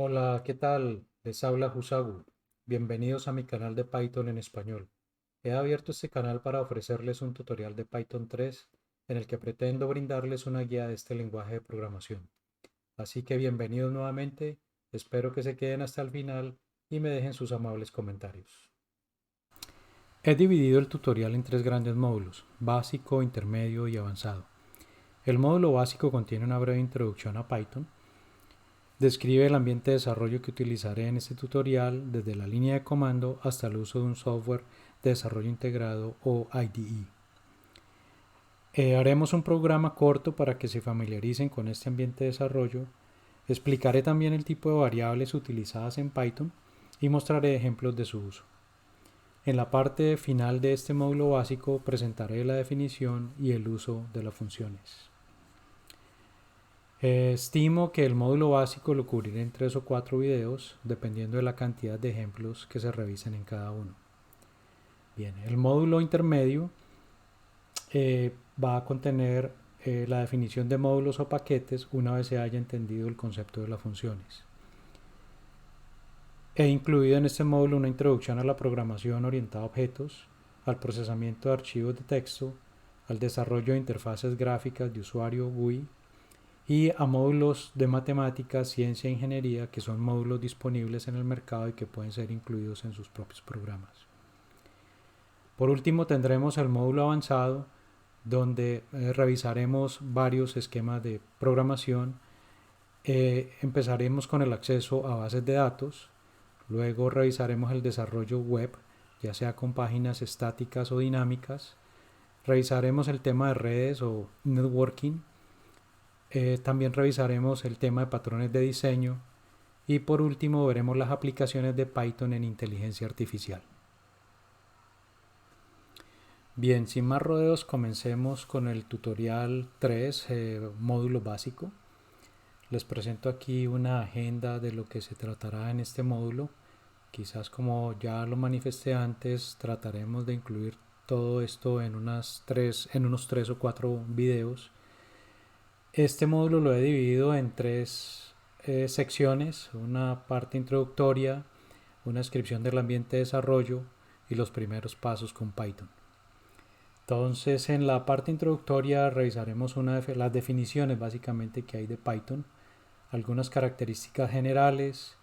Hola, ¿qué tal? Les habla Husagu. Bienvenidos a mi canal de Python en español. He abierto este canal para ofrecerles un tutorial de Python 3 en el que pretendo brindarles una guía de este lenguaje de programación. Así que bienvenidos nuevamente, espero que se queden hasta el final y me dejen sus amables comentarios. He dividido el tutorial en tres grandes módulos: básico, intermedio y avanzado. El módulo básico contiene una breve introducción a Python. Describe el ambiente de desarrollo que utilizaré en este tutorial, desde la línea de comando hasta el uso de un software de desarrollo integrado o IDE. Haremos un programa corto para que se familiaricen con este ambiente de desarrollo. Explicaré también el tipo de variables utilizadas en Python y mostraré ejemplos de su uso. En la parte final de este módulo básico presentaré la definición y el uso de las funciones. Estimo que el módulo básico lo cubriré en 3 o 4 videos, dependiendo de la cantidad de ejemplos que se revisen en cada uno. Bien, el módulo intermedio va a contener la definición de módulos o paquetes una vez se haya entendido el concepto de las funciones. He incluido en este módulo una introducción a la programación orientada a objetos, al procesamiento de archivos de texto, al desarrollo de interfaces gráficas de usuario GUI, y a módulos de matemáticas, ciencia e ingeniería, que son módulos disponibles en el mercado y que pueden ser incluidos en sus propios programas. Por último, tendremos el módulo avanzado, donde revisaremos varios esquemas de programación. Empezaremos con el acceso a bases de datos, luego revisaremos el desarrollo web, ya sea con páginas estáticas o dinámicas, revisaremos el tema de redes o networking. También revisaremos el tema de patrones de diseño y por último veremos las aplicaciones de Python en inteligencia artificial. Bien, sin más rodeos, comencemos con el tutorial 3, módulo básico. Les presento aquí una agenda de lo que se tratará en este módulo. Quizás, como ya lo manifesté antes, trataremos de incluir todo esto en unos 3 o 4 videos. Este módulo lo he dividido en tres secciones: una parte introductoria, una descripción del ambiente de desarrollo y los primeros pasos con Python. Entonces, en la parte introductoria revisaremos las definiciones básicamente que hay de Python, algunas características generales,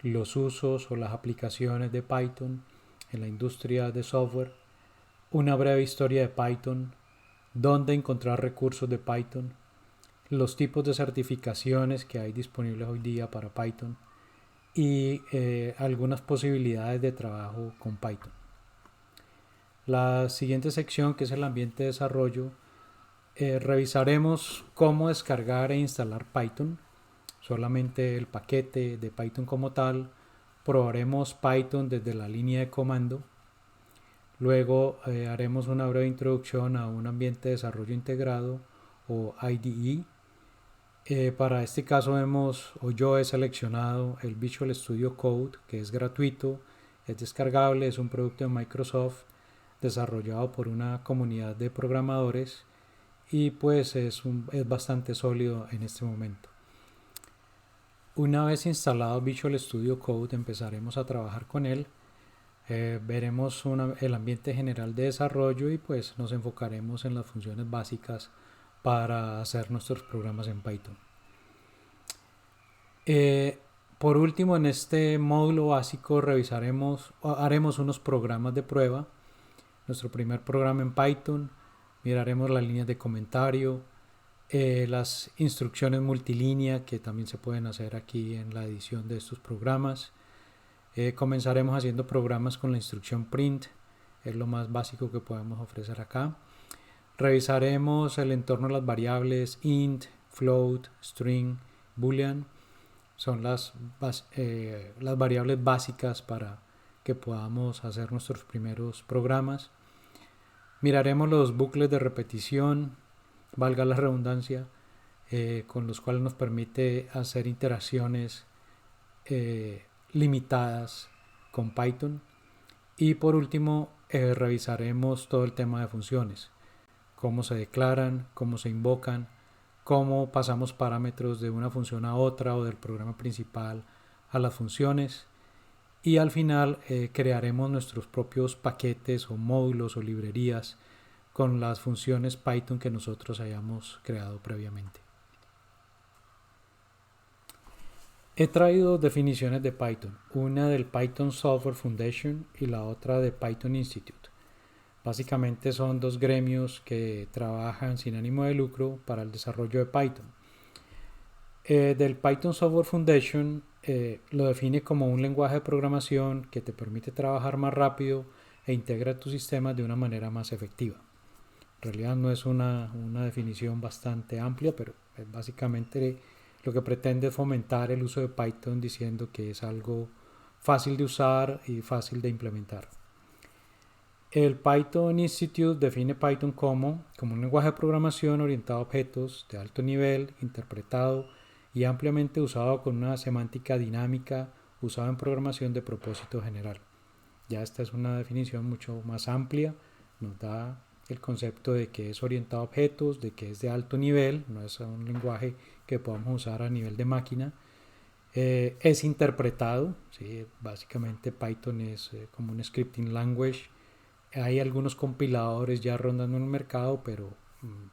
los usos o las aplicaciones de Python en la industria de software, una breve historia de Python, dónde encontrar recursos de Python, los tipos de certificaciones que hay disponibles hoy día para Python y algunas posibilidades de trabajo con Python. La siguiente sección, que es el ambiente de desarrollo, revisaremos cómo descargar e instalar Python, solamente el paquete de Python como tal. Probaremos Python desde la línea de comando. Luego haremos una breve introducción a un ambiente de desarrollo integrado o IDE. Para este caso yo he seleccionado el Visual Studio Code, que es gratuito, es descargable, es un producto de Microsoft desarrollado por una comunidad de programadores y pues es bastante sólido en este momento. Una vez instalado Visual Studio Code, empezaremos a trabajar con él. Veremos el ambiente general de desarrollo y pues nos enfocaremos en las funciones básicas para hacer nuestros programas en Python. Por último, en este módulo básico haremos unos programas de prueba. Nuestro primer programa en Python, miraremos las líneas de comentario, las instrucciones multilínea que también se pueden hacer aquí en la edición de estos programas. Comenzaremos haciendo programas con la instrucción print, es lo más básico que podemos ofrecer acá. Revisaremos el entorno de las variables int, float, string, boolean. Son las variables básicas para que podamos hacer nuestros primeros programas. Miraremos los bucles de repetición, valga la redundancia, con los cuales nos permite hacer interacciones limitadas con Python. Y por último, revisaremos todo el tema de funciones, cómo se declaran, cómo se invocan, cómo pasamos parámetros de una función a otra o del programa principal a las funciones y al final crearemos nuestros propios paquetes o módulos o librerías con las funciones Python que nosotros hayamos creado previamente. He traído dos definiciones de Python, una del Python Software Foundation y la otra de Python Institute. Básicamente son dos gremios que trabajan sin ánimo de lucro para el desarrollo de Python. Del Python Software Foundation lo define como un lenguaje de programación que te permite trabajar más rápido e integra tus sistemas de una manera más efectiva. En realidad no es una definición bastante amplia, pero básicamente lo que pretende es fomentar el uso de Python diciendo que es algo fácil de usar y fácil de implementar. El Python Institute define Python como un lenguaje de programación orientado a objetos de alto nivel, interpretado y ampliamente usado con una semántica dinámica usada en programación de propósito general. Ya esta es una definición mucho más amplia, nos da el concepto de que es orientado a objetos, de que es de alto nivel, no es un lenguaje que podamos usar a nivel de máquina. Es interpretado, ¿sí? Básicamente Python es como un scripting language. Hay algunos compiladores ya rondando en el mercado, pero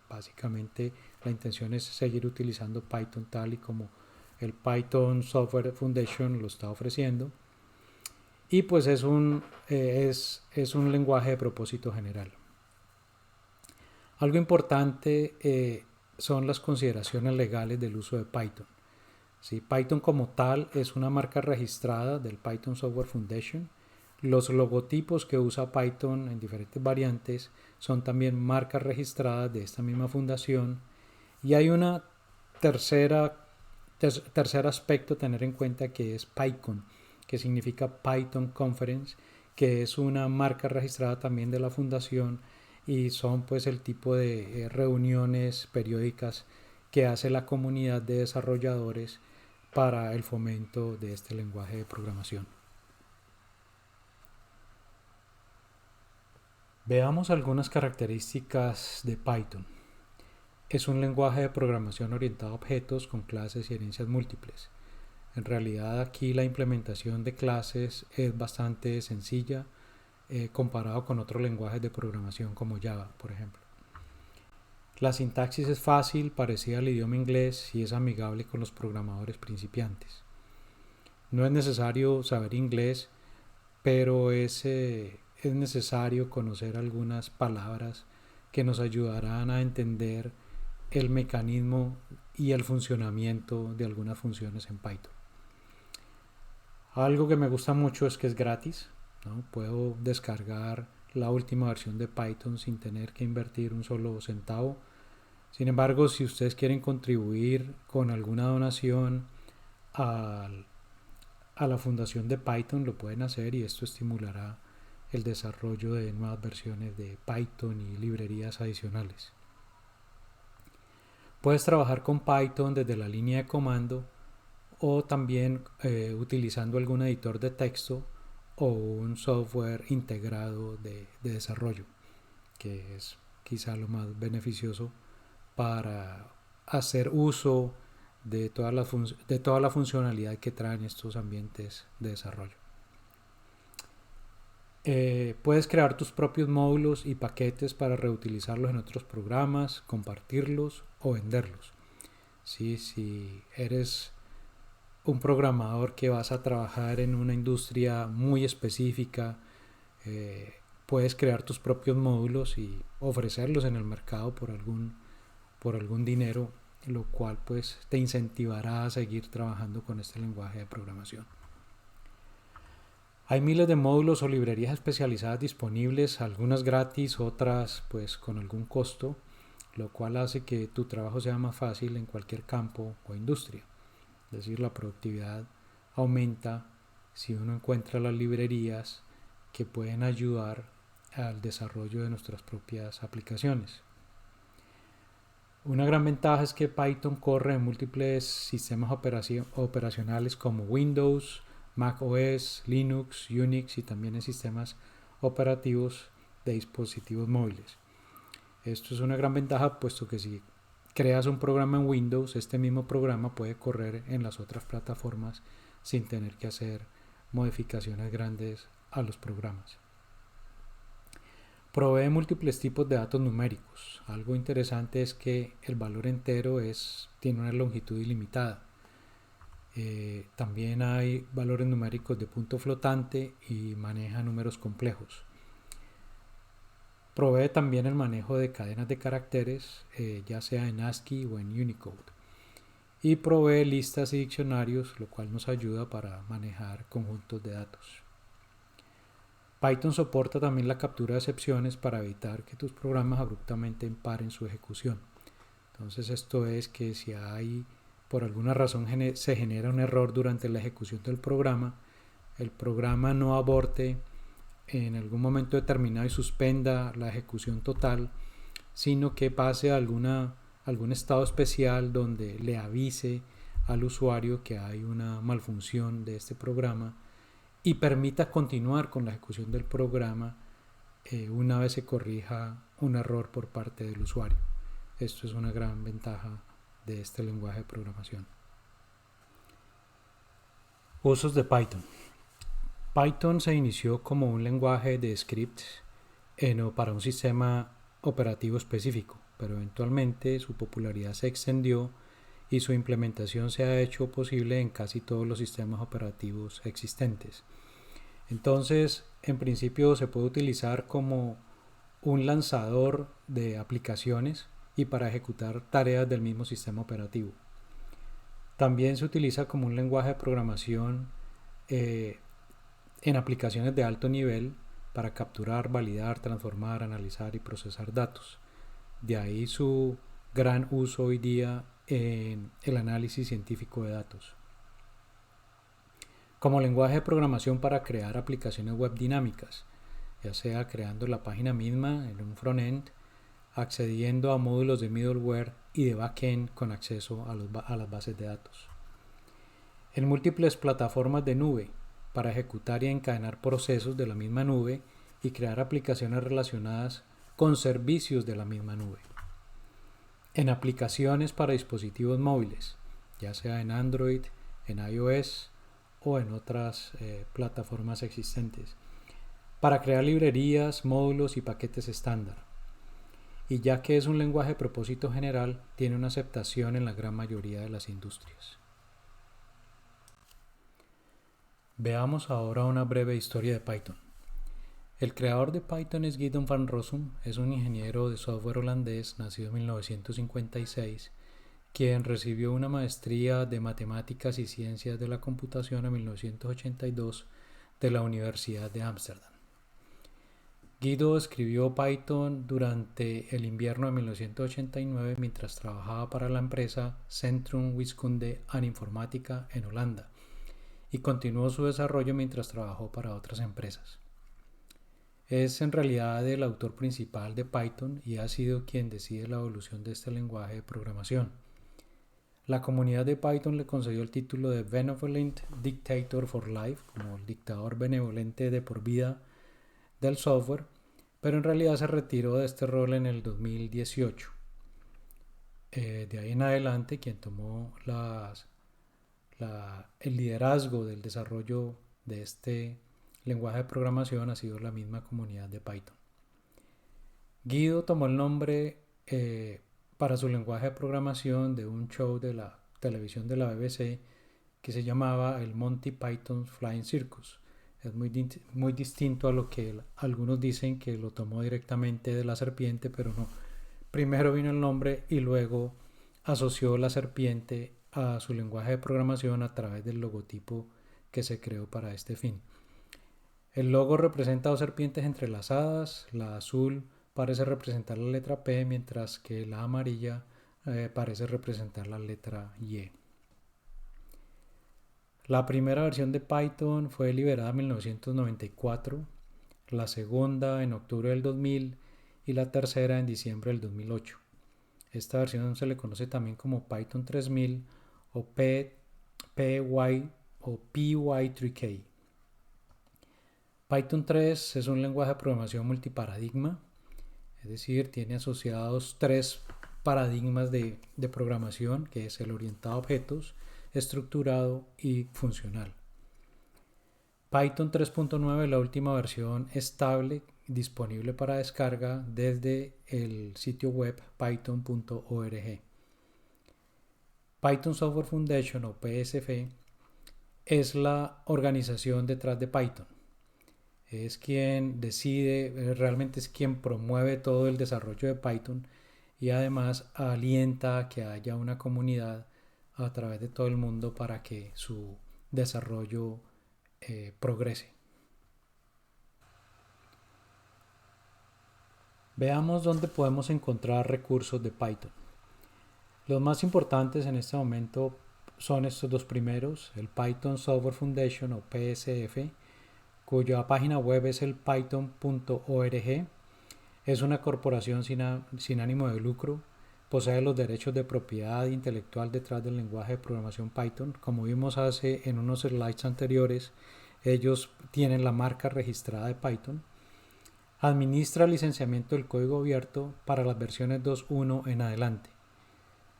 básicamente la intención es seguir utilizando Python tal y como el Python Software Foundation lo está ofreciendo. Y pues es un lenguaje de propósito general. Algo importante son las consideraciones legales del uso de Python. ¿Sí? Python como tal es una marca registrada del Python Software Foundation. Los logotipos que usa Python en diferentes variantes son también marcas registradas de esta misma fundación. Y hay una tercer aspecto a tener en cuenta que es PyCon, que significa Python Conference, que es una marca registrada también de la fundación y son pues el tipo de reuniones periódicas que hace la comunidad de desarrolladores para el fomento de este lenguaje de programación. Veamos algunas características de Python. Es un lenguaje de programación orientado a objetos con clases y herencias múltiples. En realidad aquí la implementación de clases es bastante sencilla comparado con otros lenguajes de programación como Java, por ejemplo. La sintaxis es fácil, parecida al idioma inglés y es amigable con los programadores principiantes. No es necesario saber inglés, pero es necesario conocer algunas palabras que nos ayudarán a entender el mecanismo y el funcionamiento de algunas funciones en Python. Algo que me gusta mucho es que es gratis, ¿no? Puedo descargar la última versión de Python sin tener que invertir un solo centavo. Sin embargo, si ustedes quieren contribuir con alguna donación a la fundación de Python, lo pueden hacer y esto estimulará el desarrollo de nuevas versiones de Python y librerías adicionales. Puedes trabajar con Python desde la línea de comando o también utilizando algún editor de texto o un software integrado de desarrollo, que es quizá lo más beneficioso para hacer uso de toda la funcionalidad que traen estos ambientes de desarrollo. Puedes crear tus propios módulos y paquetes para reutilizarlos en otros programas, compartirlos o venderlos. ¿Sí? Si eres un programador que vas a trabajar en una industria muy específica, puedes crear tus propios módulos y ofrecerlos en el mercado por algún dinero, lo cual pues te incentivará a seguir trabajando con este lenguaje de programación. Hay miles de módulos o librerías especializadas disponibles, algunas gratis, otras pues con algún costo, lo cual hace que tu trabajo sea más fácil en cualquier campo o industria. Es decir, la productividad aumenta si uno encuentra las librerías que pueden ayudar al desarrollo de nuestras propias aplicaciones. Una gran ventaja es que Python corre en múltiples sistemas operacionales como Windows, Mac OS, Linux, Unix y también en sistemas operativos de dispositivos móviles. Esto es una gran ventaja puesto que si creas un programa en Windows, este mismo programa puede correr en las otras plataformas sin tener que hacer modificaciones grandes a los programas. Provee múltiples tipos de datos numéricos. Algo interesante es que el valor entero tiene una longitud ilimitada. También hay valores numéricos de punto flotante y maneja números complejos. Provee también el manejo de cadenas de caracteres, ya sea en ASCII o en Unicode. Y provee listas y diccionarios, lo cual nos ayuda para manejar conjuntos de datos. Python soporta también la captura de excepciones para evitar que tus programas abruptamente paren su ejecución. Entonces esto es que si por alguna razón se genera un error durante la ejecución del programa, el programa no aborte en algún momento determinado y suspenda la ejecución total, sino que pase a algún estado especial donde le avise al usuario que hay una malfunción de este programa y permita continuar con la ejecución del programa una vez se corrija un error por parte del usuario. Esto es una gran ventaja de este lenguaje de programación. Usos de Python. Python se inició como un lenguaje de scripts para un sistema operativo específico, pero eventualmente su popularidad se extendió y su implementación se ha hecho posible en casi todos los sistemas operativos existentes. Entonces, en principio se puede utilizar como un lanzador de aplicaciones y para ejecutar tareas del mismo sistema operativo. También se utiliza como un lenguaje de programación en aplicaciones de alto nivel para capturar, validar, transformar, analizar y procesar datos. De ahí su gran uso hoy día en el análisis científico de datos. Como lenguaje de programación para crear aplicaciones web dinámicas, ya sea creando la página misma en un frontend, accediendo a módulos de middleware y de backend con acceso a las bases de datos. En múltiples plataformas de nube para ejecutar y encadenar procesos de la misma nube y crear aplicaciones relacionadas con servicios de la misma nube. En aplicaciones para dispositivos móviles, ya sea en Android, en iOS o en otras plataformas existentes, para crear librerías, módulos y paquetes estándar. Y ya que es un lenguaje de propósito general, tiene una aceptación en la gran mayoría de las industrias. Veamos ahora una breve historia de Python. El creador de Python es Gideon van Rossum, es un ingeniero de software holandés nacido en 1956, quien recibió una maestría de Matemáticas y Ciencias de la Computación en 1982 de la Universidad de Ámsterdam. Guido escribió Python durante el invierno de 1989 mientras trabajaba para la empresa Centrum Wiskunde en Informática en Holanda y continuó su desarrollo mientras trabajó para otras empresas. Es en realidad el autor principal de Python y ha sido quien decide la evolución de este lenguaje de programación. La comunidad de Python le concedió el título de Benevolent Dictator for Life, como el dictador benevolente de por vida del software, pero en realidad se retiró de este rol en el 2018. De ahí en adelante, quien tomó el liderazgo del desarrollo de este lenguaje de programación ha sido la misma comunidad de Python. Guido tomó el nombre para su lenguaje de programación de un show de la televisión de la BBC que se llamaba el Monty Python's Flying Circus. Es muy distinto a lo que algunos dicen que lo tomó directamente de la serpiente, pero no. Primero vino el nombre y luego asoció la serpiente a su lenguaje de programación a través del logotipo que se creó para este fin. El logo representa dos serpientes entrelazadas, la azul parece representar la letra P, mientras que la amarilla parece representar la letra Y. La primera versión de Python fue liberada en 1994, la segunda en octubre del 2000 y la tercera en diciembre del 2008. Esta versión se le conoce también como Python 3000 o PY3K. Python 3 es un lenguaje de programación multiparadigma, es decir, tiene asociados tres paradigmas de programación, que es el orientado a objetos, estructurado y funcional. Python 3.9, la última versión estable, disponible para descarga desde el sitio web python.org. Python Software Foundation o PSF es la organización detrás de Python. Es quien decide, realmente es quien promueve todo el desarrollo de Python y además alienta a que haya una comunidad a través de todo el mundo para que su desarrollo progrese. Veamos dónde podemos encontrar recursos de Python. Los más importantes en este momento son estos dos primeros, el Python Software Foundation o PSF, cuya página web es el python.org. Es una corporación sin ánimo de lucro, posee los derechos de propiedad intelectual detrás del lenguaje de programación Python. Como vimos en unos slides anteriores, ellos tienen la marca registrada de Python. Administra el licenciamiento del código abierto para las versiones 2.1 en adelante.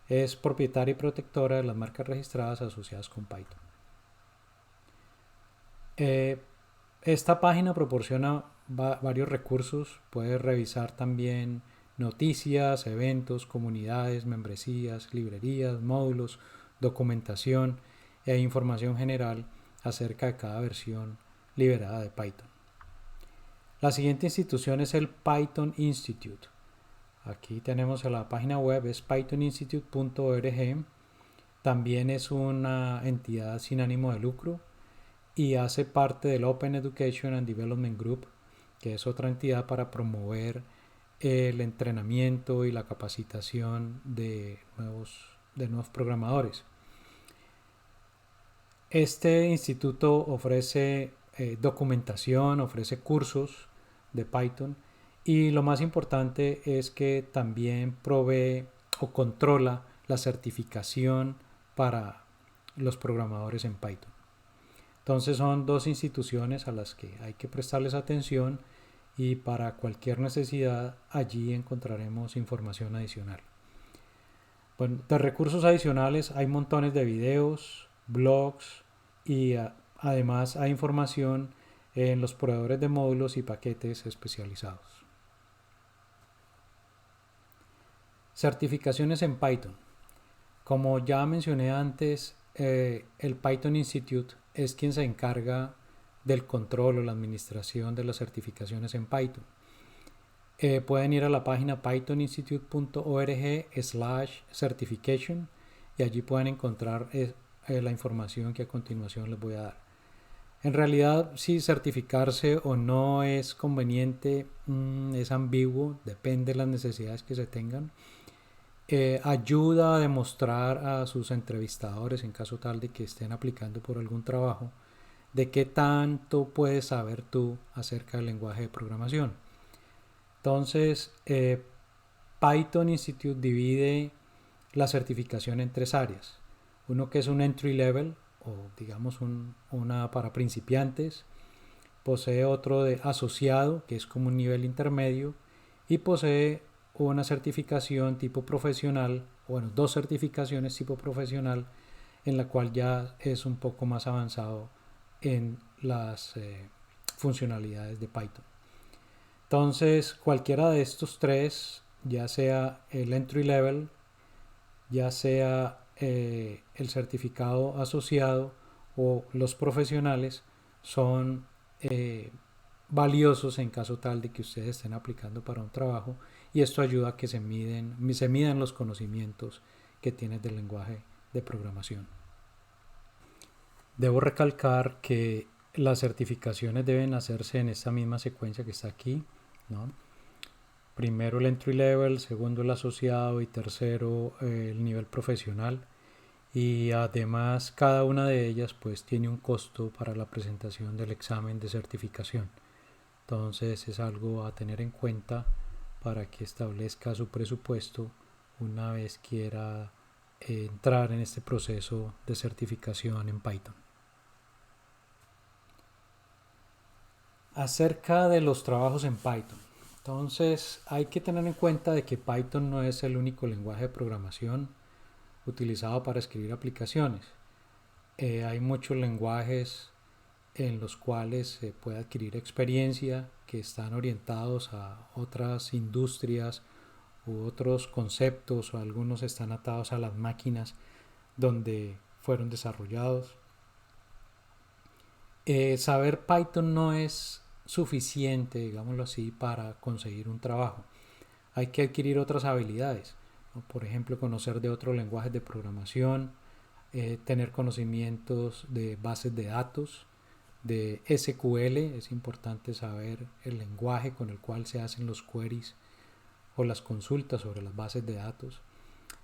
Es propietaria y protectora de las marcas registradas asociadas con Python. Esta página proporciona varios recursos. Puedes revisar también noticias, eventos, comunidades, membresías, librerías, módulos, documentación e información general acerca de cada versión liberada de Python. La siguiente institución es el Python Institute. Aquí tenemos la página web, es pythoninstitute.org. También es una entidad sin ánimo de lucro y hace parte del Open Education and Development Group, que es otra entidad para promover el entrenamiento y la capacitación de nuevos programadores. Este instituto ofrece documentación, ofrece cursos de Python y lo más importante es que también provee o controla la certificación para los programadores en Python. Entonces son dos instituciones a las que hay que prestarles atención y para cualquier necesidad allí encontraremos información adicional. Bueno, de recursos adicionales hay montones de videos, blogs y además hay información en los proveedores de módulos y paquetes especializados. Certificaciones en Python. Como ya mencioné antes, el Python Institute es quien se encarga del control o la administración de las certificaciones en Python. Pueden ir a la página pythoninstitute.org/certification y allí pueden encontrar la información que a continuación les voy a dar. En realidad, si certificarse o no es conveniente, es ambiguo, depende de las necesidades que se tengan. Ayuda a demostrar a sus entrevistadores, en caso tal de que estén aplicando por algún trabajo, de qué tanto puedes saber tú acerca del lenguaje de programación. Entonces, Python Institute divide la certificación en tres áreas. Uno que es un entry level, o digamos una para principiantes. Posee otro de asociado, que es como un nivel intermedio. Y posee una certificación tipo profesional, bueno, dos certificaciones tipo profesional, en la cual ya es un poco más avanzado en las funcionalidades de Python. Entonces, cualquiera de estos tres, ya sea el entry level, ya sea el certificado asociado o los profesionales, son valiosos en caso tal de que ustedes estén aplicando para un trabajo, y esto ayuda a que se midan los conocimientos que tienes del lenguaje de programación. Debo recalcar que las certificaciones deben hacerse en esta misma secuencia que está aquí, ¿no? Primero el entry level, segundo el asociado y tercero el nivel profesional. Y además cada una de ellas pues tiene un costo para la presentación del examen de certificación. Entonces es algo a tener en cuenta para que establezca su presupuesto una vez quiera entrar en este proceso de certificación en Python. Acerca de los trabajos en Python. Entonces hay que tener en cuenta de que Python no es el único lenguaje de programación utilizado para escribir aplicaciones. Hay muchos lenguajes en los cuales se puede adquirir experiencia que están orientados a otras industrias u otros conceptos, o algunos están atados a las máquinas donde fueron desarrollados. Saber Python no es suficiente, digámoslo así, para conseguir un trabajo. Hay que adquirir otras habilidades, ¿no? Por ejemplo, conocer de otros lenguajes de programación, tener conocimientos de bases de datos, de SQL. Es importante saber el lenguaje con el cual se hacen los queries o las consultas sobre las bases de datos.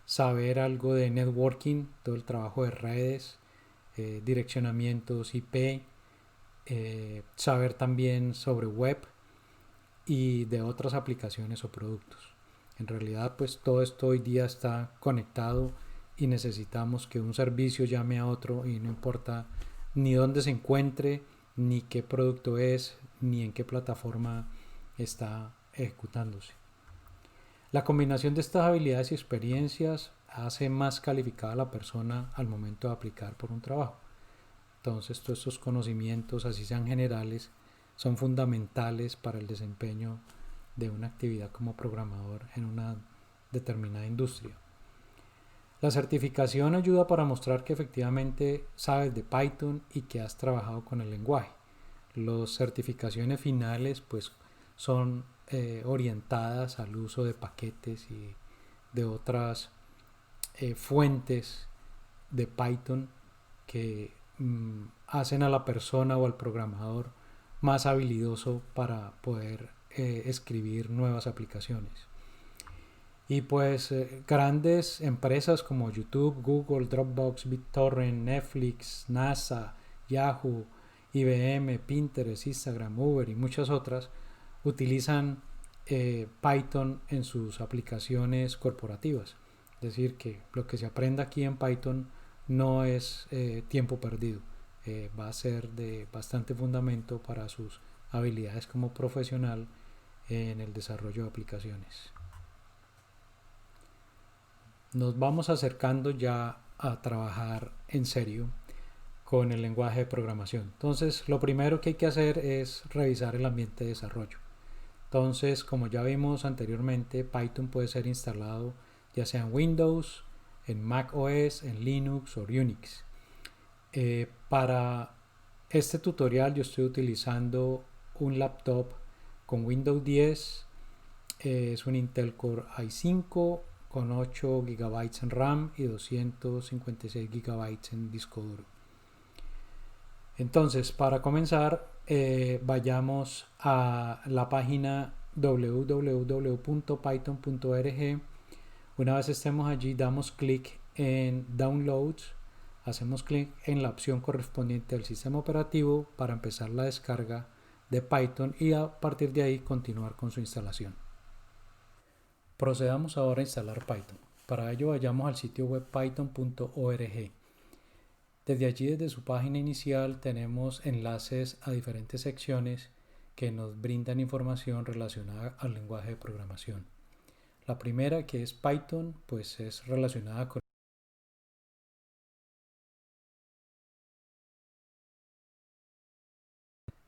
Saber algo de networking, todo el trabajo de redes, direccionamientos IP, saber también sobre web y de otras aplicaciones o productos. En realidad, pues todo esto hoy día está conectado y necesitamos que un servicio llame a otro, y no importa ni dónde se encuentre, ni qué producto es, ni en qué plataforma está ejecutándose. La combinación de estas habilidades y experiencias hace más calificada a la persona al momento de aplicar por un trabajo. Entonces, todos estos conocimientos, así sean generales, son fundamentales para el desempeño de una actividad como programador en una determinada industria. La certificación ayuda para mostrar que efectivamente sabes de Python y que has trabajado con el lenguaje. Las certificaciones finales pues son orientadas al uso de paquetes y de otras fuentes de Python que hacen a la persona o al programador más habilidoso para poder escribir nuevas aplicaciones. Y pues grandes empresas como YouTube, Google, Dropbox, BitTorrent, Netflix, NASA, Yahoo, IBM, Pinterest, Instagram, Uber y muchas otras utilizan Python en sus aplicaciones corporativas. Es decir, que lo que se aprenda aquí en Python no es tiempo perdido. Va a ser de bastante fundamento para sus habilidades como profesional en el desarrollo de aplicaciones. Nos vamos acercando ya a trabajar en serio con el lenguaje de programación. Entonces, lo primero que hay que hacer es revisar el ambiente de desarrollo. Entonces, como ya vimos anteriormente, Python puede ser instalado ya sea en Windows, en Mac OS, en Linux o Unix. Para este tutorial yo estoy utilizando un laptop con Windows 10. Es un Intel Core i5 con 8 GB en RAM y 256 GB en disco duro. Entonces, para comenzar, vayamos a la página www.python.org. Una vez estemos allí, damos clic en Downloads, hacemos clic en la opción correspondiente al sistema operativo para empezar la descarga de Python y a partir de ahí continuar con su instalación. Procedamos ahora a instalar Python. Para ello vayamos al sitio web python.org. Desde allí, desde su página inicial, tenemos enlaces a diferentes secciones que nos brindan información relacionada al lenguaje de programación. La primera, que es Python, pues es relacionada con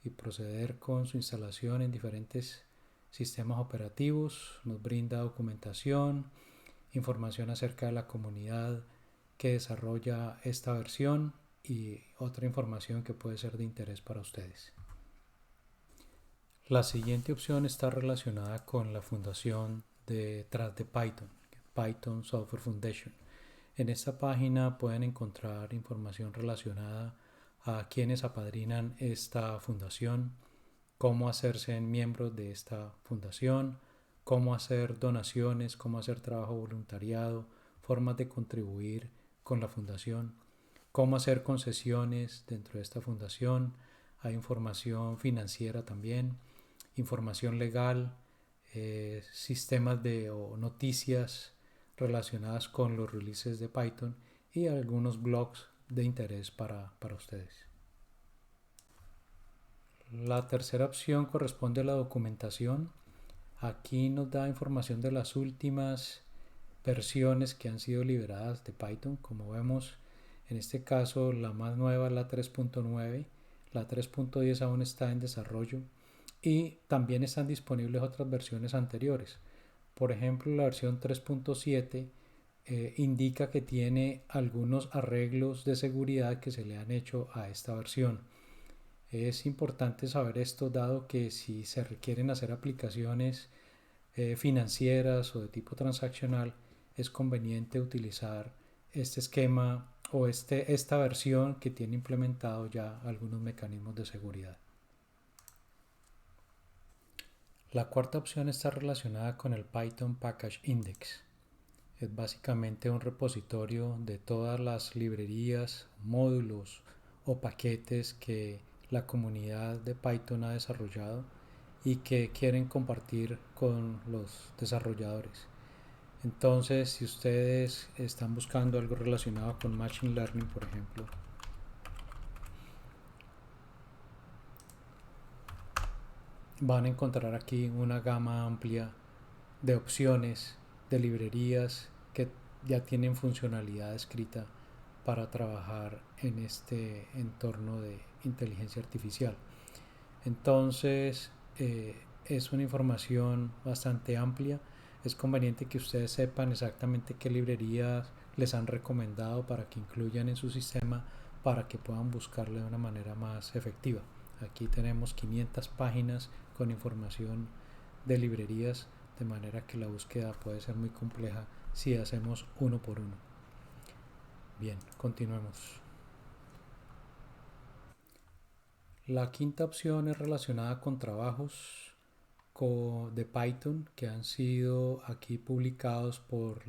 y proceder con su instalación en diferentes sistemas operativos. Nos brinda documentación, información acerca de la comunidad que desarrolla esta versión y otra información que puede ser de interés para ustedes. La siguiente opción está relacionada con la fundación detrás de Python, Python Software Foundation. En esta página pueden encontrar información relacionada a quienes apadrinan esta fundación, cómo hacerse miembros de esta fundación, cómo hacer donaciones, cómo hacer trabajo voluntariado, formas de contribuir con la fundación, cómo hacer concesiones dentro de esta fundación. Hay información financiera también, información legal, sistemas o noticias relacionadas con los releases de Python y algunos blogs de interés para ustedes. La tercera opción corresponde a la documentación. Aquí nos da información de las últimas versiones que han sido liberadas de Python. Como vemos, En este caso la más nueva es la 3.9, la 3.10 aún está en desarrollo y también están disponibles otras versiones anteriores. Por ejemplo, la versión 3.7 indica que tiene algunos arreglos de seguridad que se le han hecho a esta versión. Es importante saber esto dado que si se requieren hacer aplicaciones financieras o de tipo transaccional, es conveniente utilizar este esquema o esta versión que tiene implementado ya algunos mecanismos de seguridad. La cuarta opción está relacionada con el Python Package Index. Es básicamente un repositorio de todas las librerías, módulos o paquetes que la comunidad de Python ha desarrollado y que quieren compartir con los desarrolladores. Entonces, si ustedes están buscando algo relacionado con Machine Learning, por ejemplo, van a encontrar aquí una gama amplia de opciones, de librerías que ya tienen funcionalidad escrita para trabajar en este entorno de inteligencia artificial. Entonces, es una información bastante amplia. Es conveniente que ustedes sepan exactamente qué librerías les han recomendado para que incluyan en su sistema para que puedan buscarle de una manera más efectiva. Aquí tenemos 500 páginas con información de librerías, de manera que la búsqueda puede ser muy compleja si hacemos uno por uno. Bien, continuemos. La quinta opción es relacionada con trabajos de Python que han sido aquí publicados por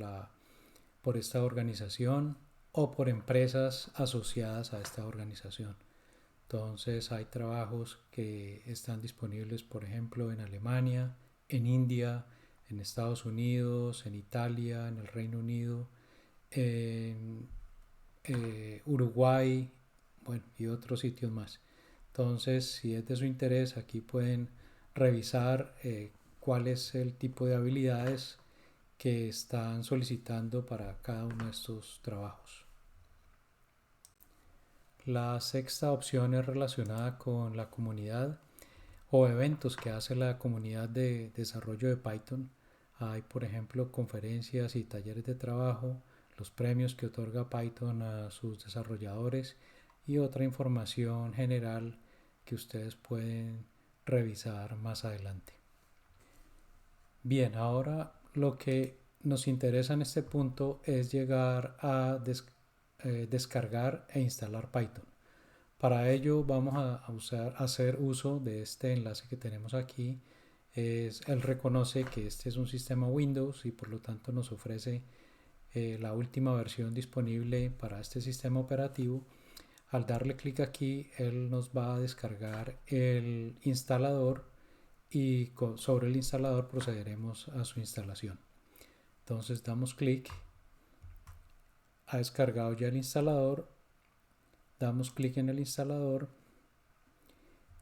esta organización o por empresas asociadas a esta organización. Entonces hay trabajos que están disponibles, por ejemplo, en Alemania, en India, en Estados Unidos, en Italia, en el Reino Unido, en Uruguay, bueno, y otros sitios más. Entonces, si es de su interés, aquí pueden revisar cuál es el tipo de habilidades que están solicitando para cada uno de estos trabajos. La sexta opción es relacionada con la comunidad o eventos que hace la comunidad de desarrollo de Python. Hay, por ejemplo, conferencias y talleres de trabajo, los premios que otorga Python a sus desarrolladores y otra información general que ustedes pueden revisar más adelante. Bien, ahora lo que nos interesa en este punto es llegar a descargar e instalar Python. Para ello vamos a hacer uso de este enlace que tenemos aquí. Él reconoce que este es un sistema Windows y por lo tanto nos ofrece la última versión disponible para este sistema operativo. Al darle clic aquí, él nos va a descargar el instalador y sobre el instalador procederemos a su instalación. Entonces damos clic, ha descargado ya el instalador, damos clic en el instalador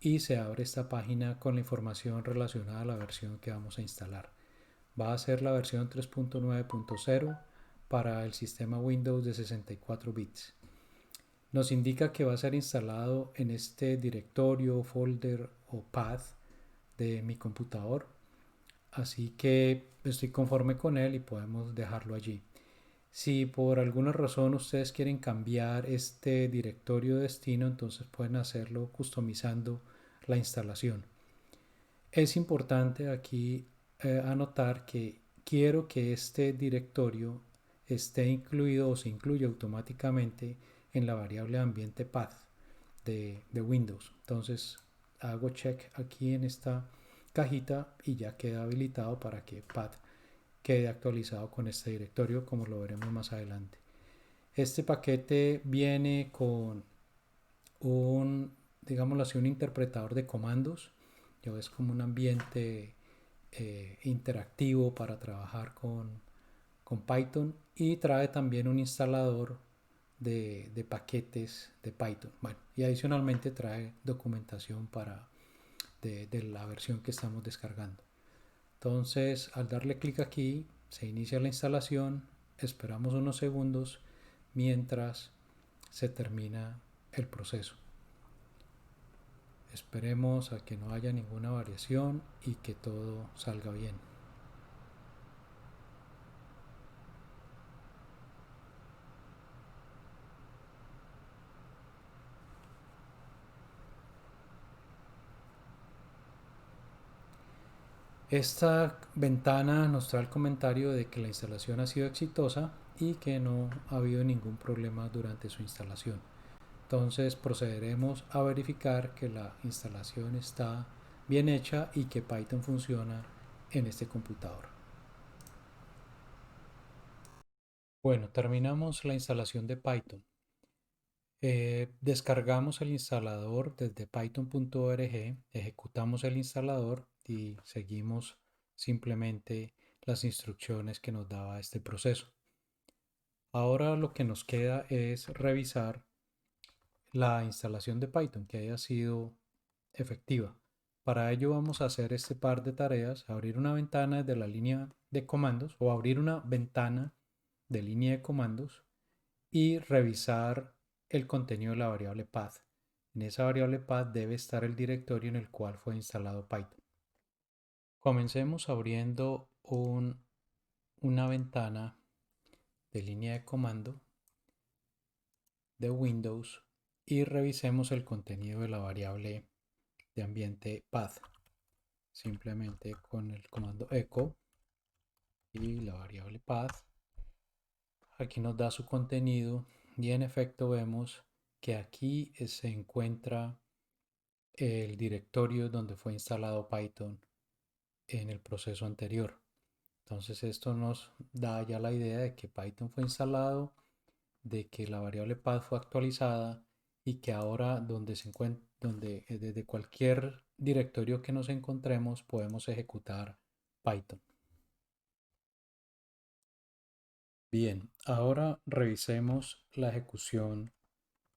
y se abre esta página con la información relacionada a la versión que vamos a instalar. Va a ser la versión 3.9.0 para el sistema Windows de 64 bits. Nos indica que va a ser instalado en este directorio, folder o path de mi computador, así que estoy conforme con él y podemos dejarlo allí. Si por alguna razón ustedes quieren cambiar este directorio de destino, entonces pueden hacerlo customizando la instalación. Es importante aquí anotar que quiero que este directorio esté incluido o se incluya automáticamente en la variable ambiente path de Windows. Entonces hago check aquí en esta cajita y ya queda habilitado para que path quede actualizado con este directorio, como lo veremos más adelante. Este paquete viene con digámoslo así, un interpretador de comandos. Es como un ambiente interactivo para trabajar con Python y trae también un instalador de paquetes de Python. Bueno, y adicionalmente trae documentación de la versión que estamos descargando. Entonces, al darle clic aquí, se inicia la instalación, esperamos unos segundos mientras se termina el proceso. Esperemos a que no haya ninguna variación y que todo salga bien. Esta ventana nos trae el comentario de que la instalación ha sido exitosa y que no ha habido ningún problema durante su instalación. Entonces procederemos a verificar que la instalación está bien hecha y que Python funciona en este computador. Bueno, terminamos la instalación de Python. Descargamos el instalador desde python.org, ejecutamos el instalador y seguimos simplemente las instrucciones que nos daba este proceso. Ahora lo que nos queda es revisar la instalación de Python que haya sido efectiva. Para ello vamos a hacer este par de tareas: abrir una ventana de la línea de comandos o abrir una ventana de línea de comandos y revisar el contenido de la variable path. En esa variable path debe estar el directorio en el cual fue instalado Python. Comencemos abriendo una ventana de línea de comando de Windows y revisemos el contenido de la variable de ambiente path. Simplemente con el comando echo y la variable path. Aquí nos da su contenido y en efecto vemos que aquí se encuentra el directorio donde fue instalado Python en el proceso anterior. Entonces esto nos da ya la idea de que Python fue instalado, de que la variable path fue actualizada y que ahora donde se encuentra, desde cualquier directorio que nos encontremos podemos ejecutar Python. Bien, ahora revisemos la ejecución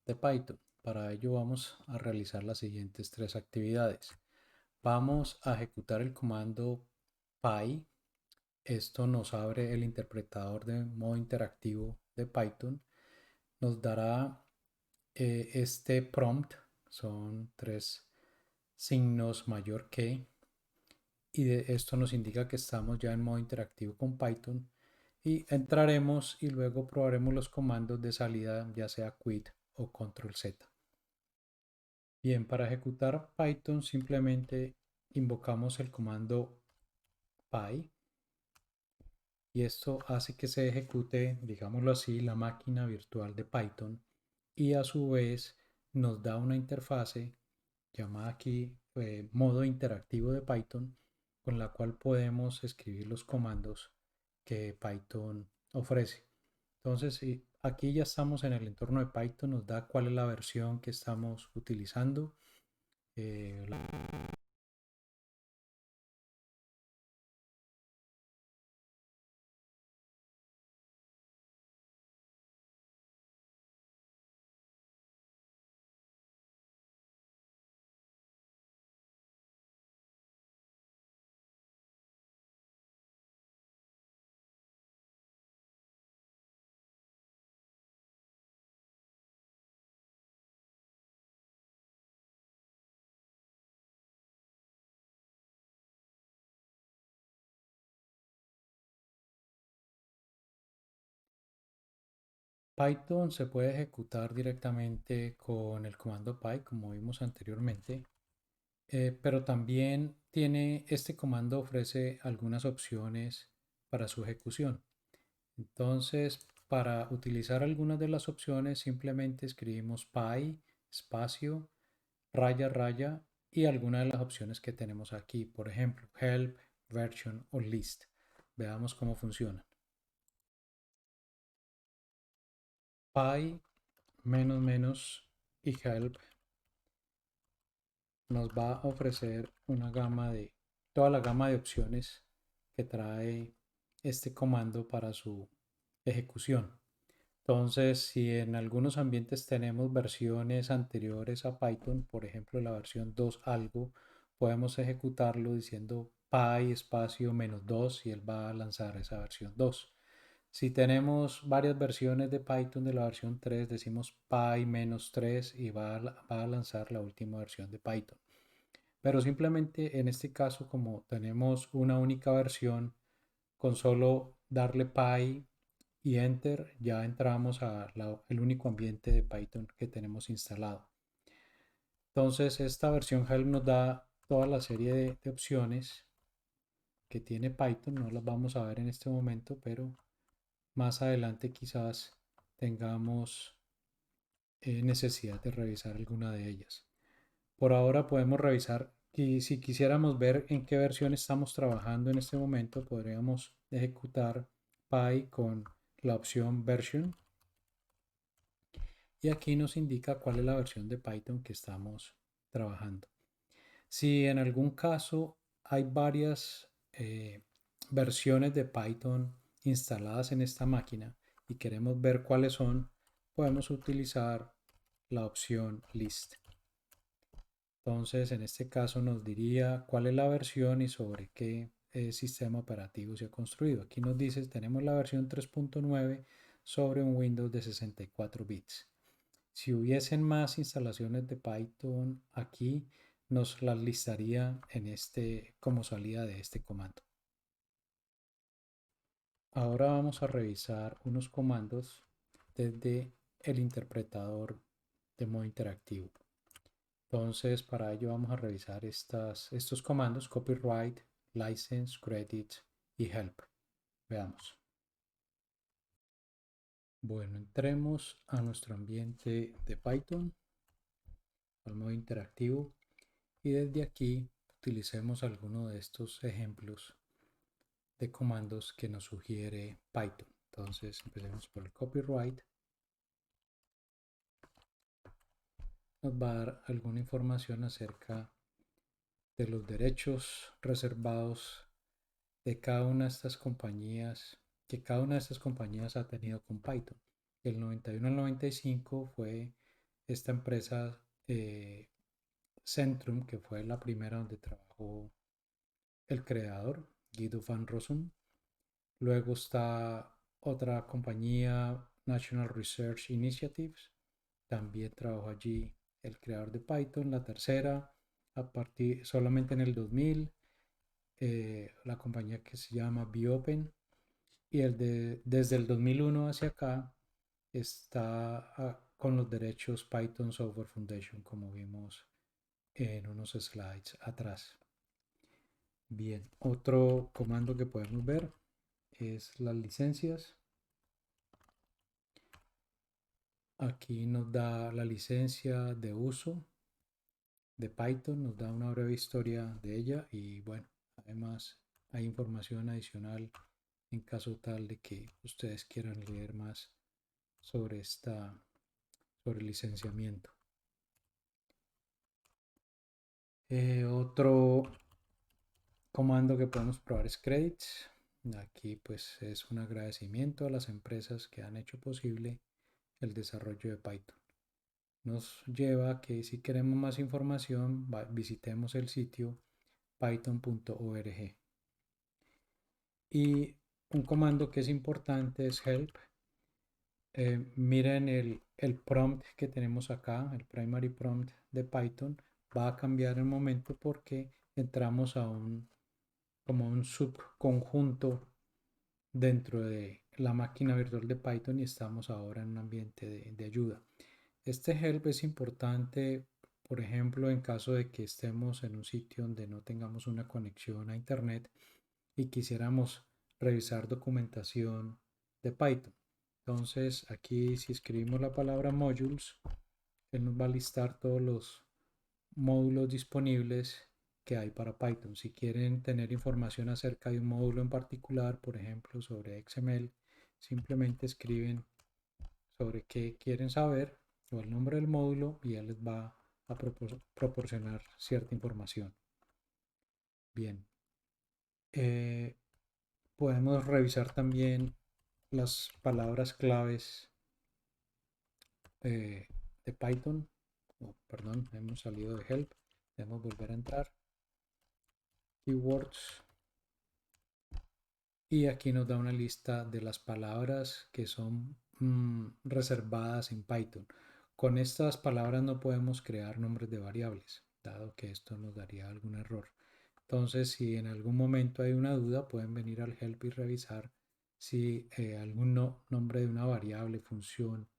de Python. Para ello vamos a realizar las siguientes tres actividades. Vamos a ejecutar el comando py. Esto nos abre el interpretador de modo interactivo de Python. Nos dará este prompt. Son tres signos mayor que. Y esto nos indica que estamos ya en modo interactivo con Python. Y entraremos y luego probaremos los comandos de salida, ya sea quit o control Z. Bien, para ejecutar Python simplemente invocamos el comando py y esto hace que se ejecute, digámoslo así, la máquina virtual de Python y a su vez nos da una interfase llamada aquí modo interactivo de Python, con la cual podemos escribir los comandos que Python ofrece. Entonces, aquí ya estamos en el entorno de Python, nos da cuál es la versión que estamos utilizando. eh, Python se puede ejecutar directamente con el comando py, como vimos anteriormente, pero también tiene este comando ofrece algunas opciones para su ejecución. Entonces, para utilizar algunas de las opciones, simplemente escribimos py espacio raya raya y algunas de las opciones que tenemos aquí, por ejemplo, help, version o list. Veamos cómo funciona. Py menos menos y help nos va a ofrecer toda la gama de opciones que trae este comando para su ejecución. Entonces, si en algunos ambientes tenemos versiones anteriores a Python, por ejemplo la versión 2 algo, podemos ejecutarlo diciendo py espacio -2 y él va a lanzar esa versión 2. Si tenemos varias versiones de Python de la versión 3, decimos py-3 y va a lanzar la última versión de Python. Pero simplemente en este caso, como tenemos una única versión, con solo darle py y enter, ya entramos el único ambiente de Python que tenemos instalado. Entonces, esta versión help nos da toda la serie de opciones que tiene Python. No las vamos a ver en este momento, pero más adelante quizás tengamos necesidad de revisar alguna de ellas. Por ahora podemos revisar y si quisiéramos ver en qué versión estamos trabajando en este momento, podríamos ejecutar py con la opción version y aquí nos indica cuál es la versión de Python que estamos trabajando. Si en algún caso hay varias versiones de Python instaladas en esta máquina y queremos ver cuáles son, podemos utilizar la opción list. Entonces, en este caso nos diría cuál es la versión y sobre qué sistema operativo se ha construido. Aquí nos dice, tenemos la versión 3.9 sobre un Windows de 64 bits. Si hubiesen más instalaciones de Python aquí, nos las listaría como salida de este comando. Ahora vamos a revisar unos comandos desde el interpretador de modo interactivo. Entonces, para ello vamos a revisar estos comandos: copyright, license, credit y help. Veamos. Bueno, entremos a nuestro ambiente de Python, al modo interactivo, y desde aquí utilicemos alguno de estos ejemplos de comandos que nos sugiere Python. Entonces, empecemos por el copyright. Nos va a dar alguna información acerca de los derechos reservados de cada una de estas compañías, que cada una de estas compañías ha tenido con Python. Del 91 al 95 fue esta empresa Centrum, que fue la primera donde trabajó el creador, Guido van Rossum. Luego está otra compañía, National Research Initiatives, también trabajó allí el creador de Python. La tercera, solamente en el 2000, la compañía que se llama BioPen. Y desde el 2001 hacia acá está con los derechos Python Software Foundation, como vimos en unos slides atrás. Bien, otro comando que podemos ver es las licencias. Aquí nos da la licencia de uso de Python, nos da una breve historia de ella y bueno, además hay información adicional en caso tal de que ustedes quieran leer más sobre sobre el licenciamiento. Otro comando que podemos probar es credits. Aquí pues es un agradecimiento a las empresas que han hecho posible el desarrollo de Python. Nos lleva a que si queremos más información visitemos el sitio python.org. Y un comando que es importante es help. Miren el prompt que tenemos acá, el primary prompt de Python va a cambiar en un momento porque entramos a como un subconjunto dentro de la máquina virtual de Python y estamos ahora en un ambiente de ayuda. Este help es importante, por ejemplo, en caso de que estemos en un sitio donde no tengamos una conexión a internet y quisiéramos revisar documentación de Python. Entonces, aquí si escribimos la palabra modules, él nos va a listar todos los módulos disponibles que hay para Python. Si quieren tener información acerca de un módulo en particular, por ejemplo, sobre XML, simplemente escriben sobre qué quieren saber o el nombre del módulo y él les va a proporcionar cierta información. Bien. Podemos revisar también las palabras claves de Python. Perdón, hemos salido de help. Debemos volver a entrar. Keywords. y aquí nos da una lista de las palabras que son reservadas en Python. Con estas palabras no podemos crear nombres de variables, dado que esto nos daría algún error. Entonces, si en algún momento hay una duda, pueden venir al help y revisar si algún nombre de una variable, función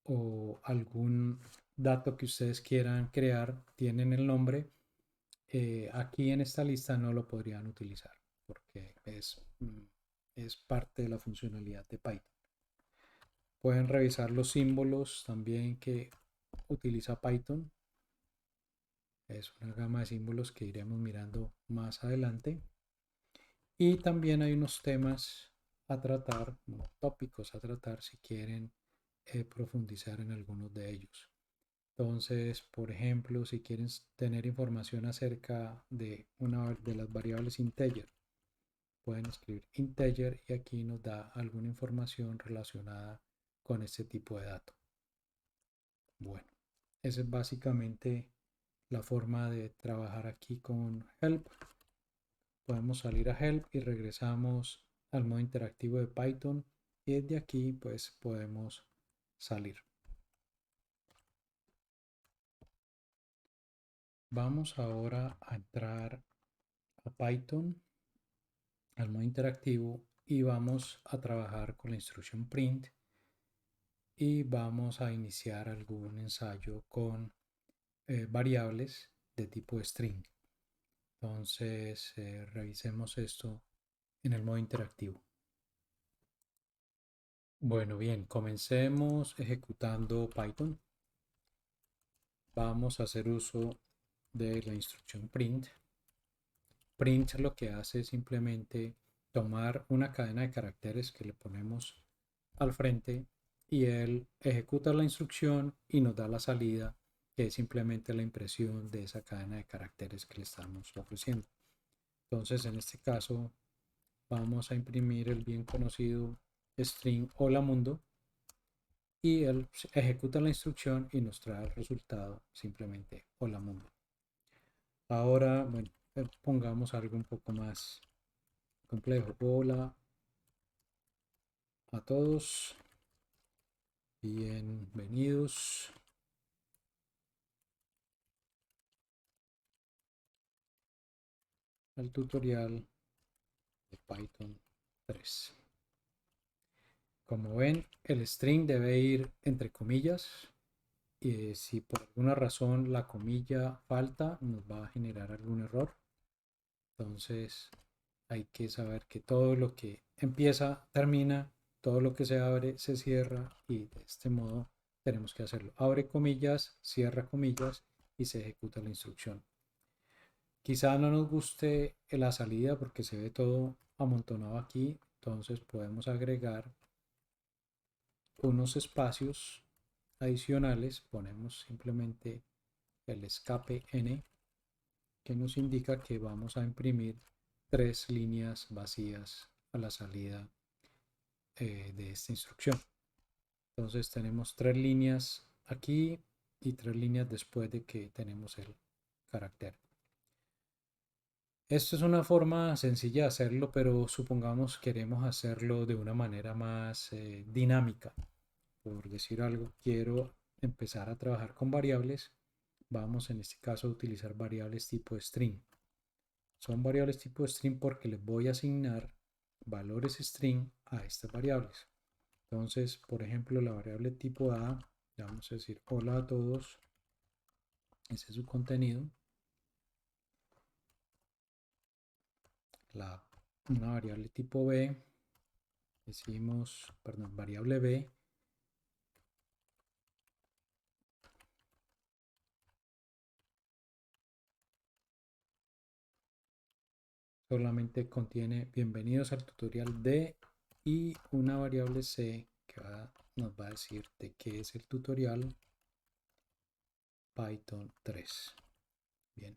o algún dato que ustedes quieran crear tienen el nombre. Aquí en esta lista no lo podrían utilizar porque es parte de la funcionalidad de Python. Pueden revisar los símbolos también que utiliza Python. Es una gama de símbolos que iremos mirando más adelante. Y también hay unos temas a tratar, tópicos a tratar si quieren profundizar en algunos de ellos. Entonces, por ejemplo, si quieren tener información acerca de una de las variables integer, pueden escribir integer y aquí nos da alguna información relacionada con este tipo de dato. Bueno, esa es básicamente la forma de trabajar aquí con help. Podemos salir a help y regresamos al modo interactivo de Python y desde aquí pues podemos salir. Vamos ahora a entrar a Python, al modo interactivo y vamos a trabajar con la instrucción print y vamos a iniciar algún ensayo con variables de tipo string. Entonces revisemos esto en el modo interactivo. Bueno, bien, comencemos ejecutando Python. Vamos a hacer uso de la instrucción print. Print lo que hace es simplemente tomar una cadena de caracteres que le ponemos al frente y él ejecuta la instrucción y nos da la salida, que es simplemente la impresión de esa cadena de caracteres que le estamos ofreciendo. Entonces, en este caso, vamos a imprimir el bien conocido string hola mundo y él ejecuta la instrucción y nos trae el resultado simplemente hola mundo. Ahora, bueno, pongamos algo un poco más complejo. Hola a todos, bienvenidos al tutorial de Python 3. Como ven, el string debe ir entre comillas y si por alguna razón la comilla falta, nos va a generar algún error. Entonces hay que saber que todo lo que empieza termina, todo lo que se abre se cierra y de este modo tenemos que hacerlo. Abre comillas, cierra comillas y se ejecuta la instrucción. Quizá no nos guste la salida porque se ve todo amontonado aquí, entonces podemos agregar unos espacios adicionales. Ponemos simplemente el escape n que nos indica que vamos a imprimir 3 líneas vacías a la salida de esta instrucción. Entonces tenemos 3 líneas aquí y 3 líneas después de que tenemos el carácter. Esto es una forma sencilla de hacerlo, pero supongamos queremos hacerlo de una manera más dinámica. Por decir algo, quiero empezar a trabajar con variables. Vamos en este caso a utilizar variables tipo string. Son variables tipo string porque les voy a asignar valores string a estas variables. Entonces, por ejemplo, la variable tipo A, vamos a decir hola a todos, ese es su contenido. Una variable tipo B, decimos, perdón, variable B, solamente contiene bienvenidos al tutorial D y una variable C que nos va a decir de qué es el tutorial Python 3. Bien.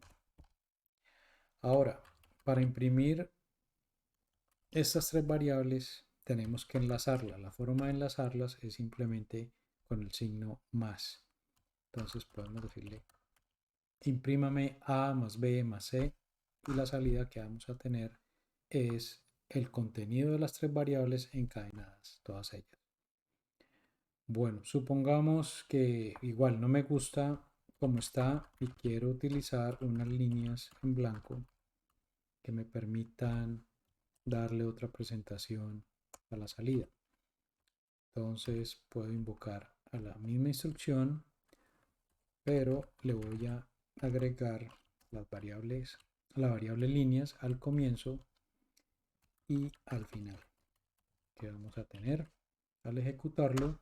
Ahora, para imprimir estas 3 variables tenemos que enlazarlas. La forma de enlazarlas es simplemente con el signo más. Entonces podemos decirle imprímame A más B más C y la salida que vamos a tener es el contenido de las tres variables encadenadas, todas ellas. Bueno, supongamos que igual no me gusta como está y quiero utilizar unas líneas en blanco que me permitan darle otra presentación a la salida. Entonces puedo invocar a la misma instrucción, pero le voy a agregar las variables, la variable líneas al comienzo y al final. Que vamos a tener al ejecutarlo,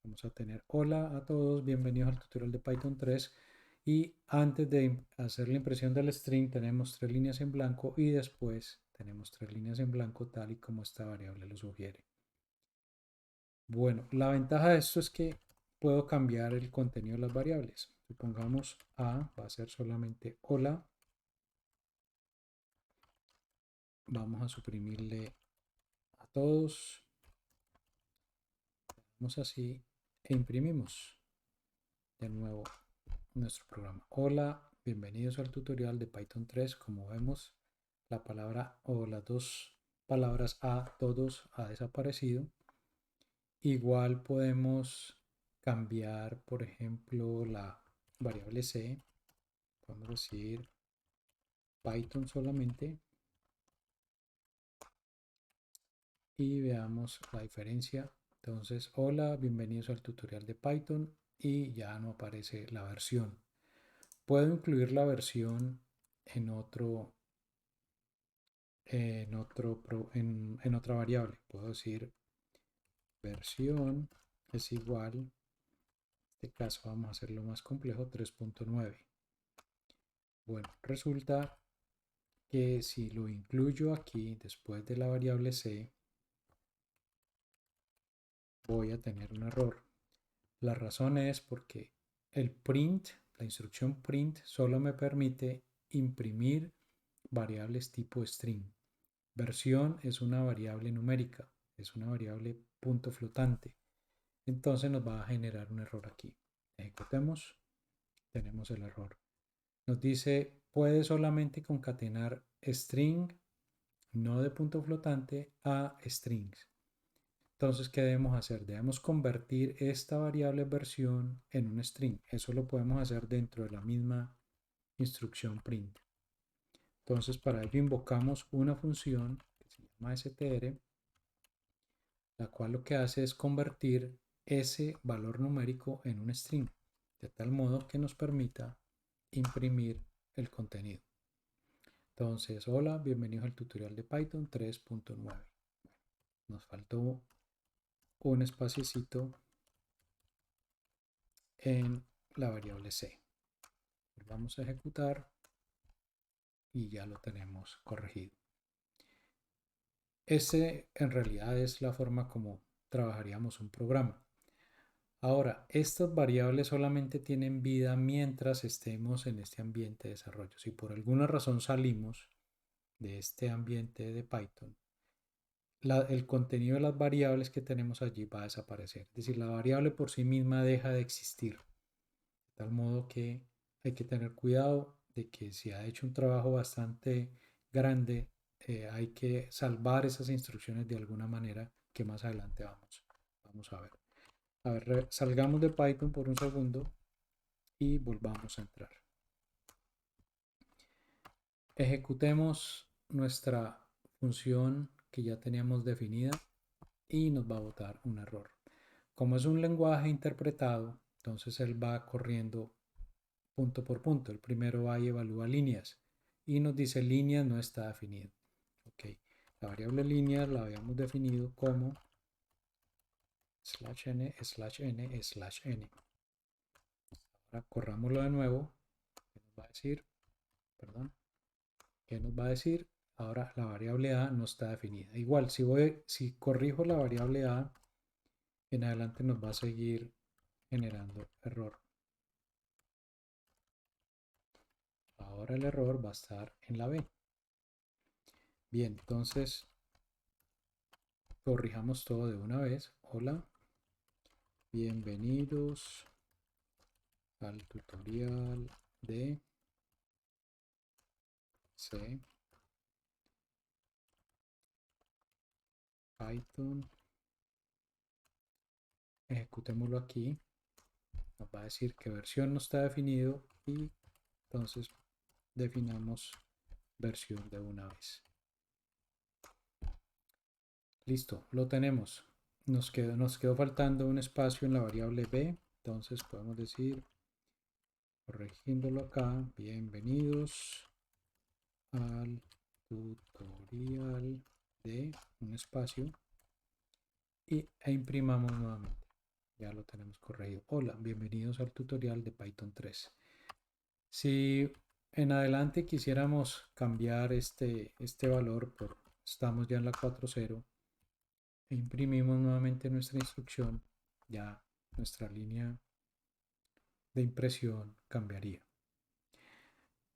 vamos a tener hola a todos, bienvenidos al tutorial de Python 3. Y antes de hacer la impresión del string tenemos tres líneas en blanco y después tenemos tres líneas en blanco tal y como esta variable lo sugiere. Bueno, la ventaja de esto es que puedo cambiar el contenido de las variables. Supongamos A va a ser solamente hola. Vamos a suprimirle a todos. Vamos así e imprimimos de nuevo nuestro programa. Hola, bienvenidos al tutorial de Python 3. Como vemos, la palabra o las dos palabras a todos ha desaparecido. Igual podemos cambiar, por ejemplo, la variable c. Podemos decir Python solamente y veamos la diferencia. Entonces, hola, bienvenidos al tutorial de Python y ya no aparece la versión. Puedo incluir la versión en en otra variable. Puedo decir versión es igual, en este caso vamos a hacerlo más complejo, 3.9. Bueno, resulta que si lo incluyo aquí después de la variable c, voy a tener un error. La razón es porque el print, la instrucción print, solo me permite imprimir variables tipo string. Versión es una variable numérica, es una variable punto flotante. Entonces nos va a generar un error aquí. Ejecutemos, tenemos el error. Nos dice, puede solamente concatenar string, no de punto flotante, a strings. Entonces, ¿qué debemos hacer? Debemos convertir esta variable versión en un string. Eso lo podemos hacer dentro de la misma instrucción print. Entonces, para ello invocamos una función que se llama str, la cual lo que hace es convertir ese valor numérico en un string, de tal modo que nos permita imprimir el contenido. Entonces, hola, bienvenidos al tutorial de Python 3.9. Nos faltó un espaciecito en la variable c. Vamos a ejecutar y ya lo tenemos corregido. Ese en realidad es la forma como trabajaríamos un programa. Ahora, estas variables solamente tienen vida mientras estemos en este ambiente de desarrollo. Si por alguna razón salimos de este ambiente de Python, el contenido de las variables que tenemos allí va a desaparecer. Es decir, la variable por sí misma deja de existir. De tal modo que hay que tener cuidado de que si ha hecho un trabajo bastante grande, hay que salvar esas instrucciones de alguna manera que más adelante vamos a ver. A ver, salgamos de Python por un segundo y volvamos a entrar. Ejecutemos nuestra función que ya teníamos definida y nos va a botar un error. Como es un lenguaje interpretado, entonces él va corriendo punto por punto. El primero va y evalúa líneas y nos dice línea no está definido. Ok, la variable línea la habíamos definido como /n/n/n. Ahora corrámoslo de nuevo. ¿Qué nos va a decir? Perdón. ¿Qué nos va a decir? Ahora la variable a no está definida. Igual, si corrijo la variable a, en adelante nos va a seguir generando error. Ahora el error va a estar en la b. Bien, entonces corrijamos todo de una vez. Hola, bienvenidos al tutorial de C. Python, ejecutémoslo aquí, nos va a decir que versión no está definido y entonces definamos versión de una vez. Listo, lo tenemos. Nos quedó faltando un espacio en la variable b, entonces podemos decir, corrigiéndolo acá, bienvenidos al tutorial de un espacio e imprimamos nuevamente. Ya lo tenemos corregido. Hola, bienvenidos al tutorial de Python 3. Si en adelante quisiéramos cambiar este valor por, estamos ya en la 4.0, e imprimimos nuevamente nuestra instrucción, ya nuestra línea de impresión cambiaría.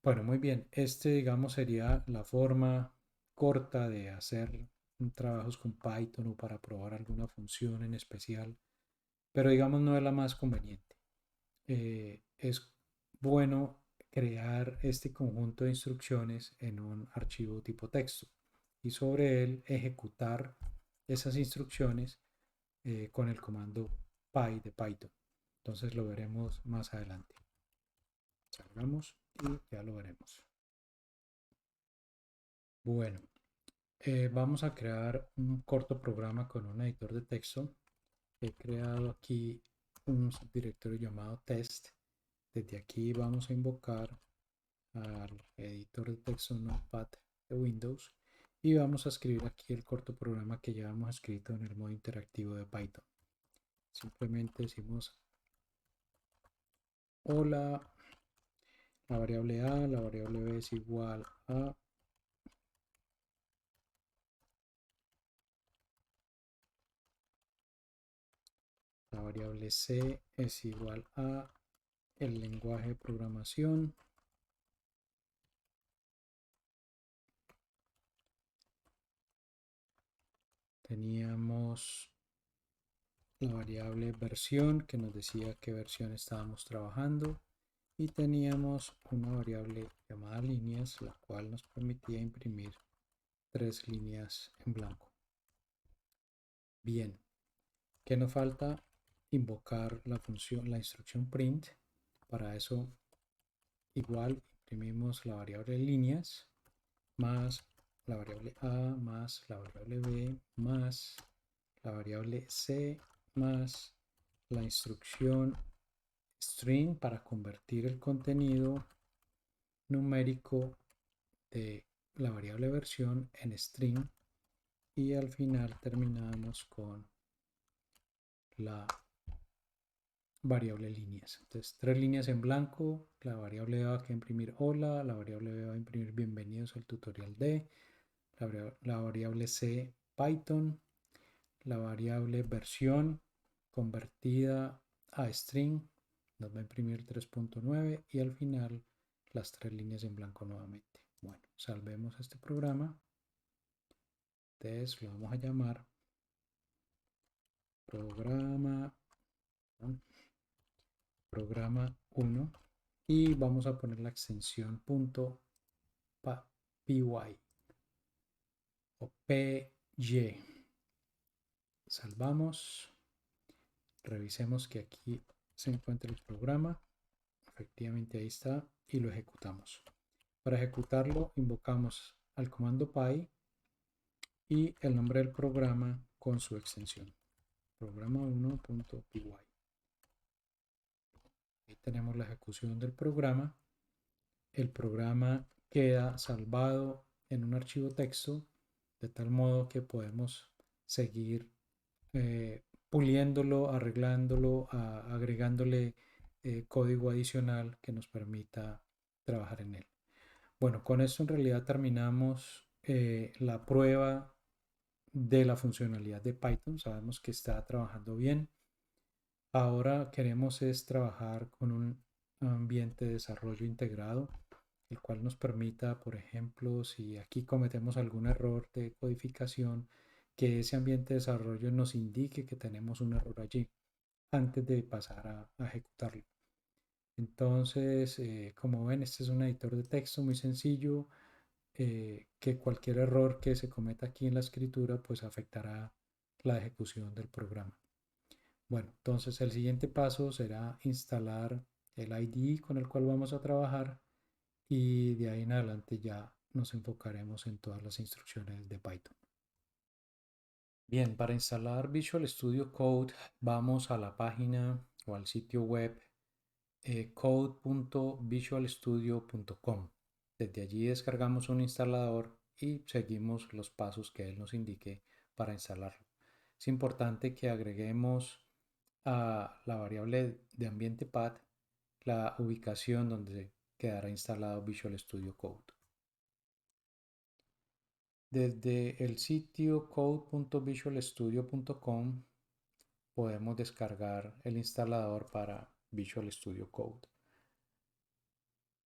Bueno, muy bien. Digamos, sería la forma corta de hacer trabajos con Python o para probar alguna función en especial, pero digamos no es la más conveniente. Es bueno crear este conjunto de instrucciones en un archivo tipo texto y sobre él ejecutar esas instrucciones con el comando py de Python. Entonces lo veremos más adelante. Salgamos y ya lo veremos. Bueno, vamos a crear un corto programa con un editor de texto. He creado aquí un subdirectorio llamado test. Desde aquí vamos a invocar al editor de texto Notepad de Windows y vamos a escribir aquí el corto programa que ya hemos escrito en el modo interactivo de Python. Simplemente decimos hola, la variable a, la variable b es igual a la variable c es igual a el lenguaje de programación. Teníamos la variable versión que nos decía qué versión estábamos trabajando y teníamos una variable llamada líneas, la cual nos permitía imprimir 3 líneas en blanco. Bien, ¿qué nos falta? Invocar la función, la instrucción print. Para eso igual imprimimos la variable líneas más la variable a más la variable b más la variable c más la instrucción string para convertir el contenido numérico de la variable versión en string y al final terminamos con la variable líneas. Entonces 3 líneas en blanco, la variable va a imprimir hola, la variable b va a imprimir bienvenidos al tutorial de, la variable c Python, la variable versión convertida a string nos va a imprimir 3.9 y al final las 3 líneas en blanco nuevamente. Bueno, salvemos este programa. Entonces lo vamos a llamar programa 1 y vamos a poner la extensión .py o py. Salvamos. Revisemos que aquí se encuentra el programa. Efectivamente ahí está y lo ejecutamos. Para ejecutarlo invocamos al comando py y el nombre del programa con su extensión. Programa1.py. Ahí tenemos la ejecución del programa. El programa queda salvado en un archivo texto de tal modo que podemos seguir puliéndolo, arreglándolo, agregándole código adicional que nos permita trabajar en él. Bueno, con esto en realidad terminamos la prueba de la funcionalidad de Python. Sabemos que está trabajando bien. Ahora queremos es trabajar con un ambiente de desarrollo integrado, el cual nos permita, por ejemplo, si aquí cometemos algún error de codificación, que ese ambiente de desarrollo nos indique que tenemos un error allí antes de pasar a ejecutarlo. Entonces, como ven, este es un editor de texto muy sencillo, que cualquier error que se cometa aquí en la escritura pues afectará la ejecución del programa. Bueno, entonces el siguiente paso será instalar el IDE con el cual vamos a trabajar y de ahí en adelante ya nos enfocaremos en todas las instrucciones de Python. Bien, para instalar Visual Studio Code vamos a la página o al sitio web code.visualstudio.com. Desde allí descargamos un instalador y seguimos los pasos que él nos indique para instalarlo. Es importante que agreguemos a la variable de ambiente path la ubicación donde quedará instalado Visual Studio Code. Desde el sitio code.visualstudio.com podemos descargar el instalador para Visual Studio Code.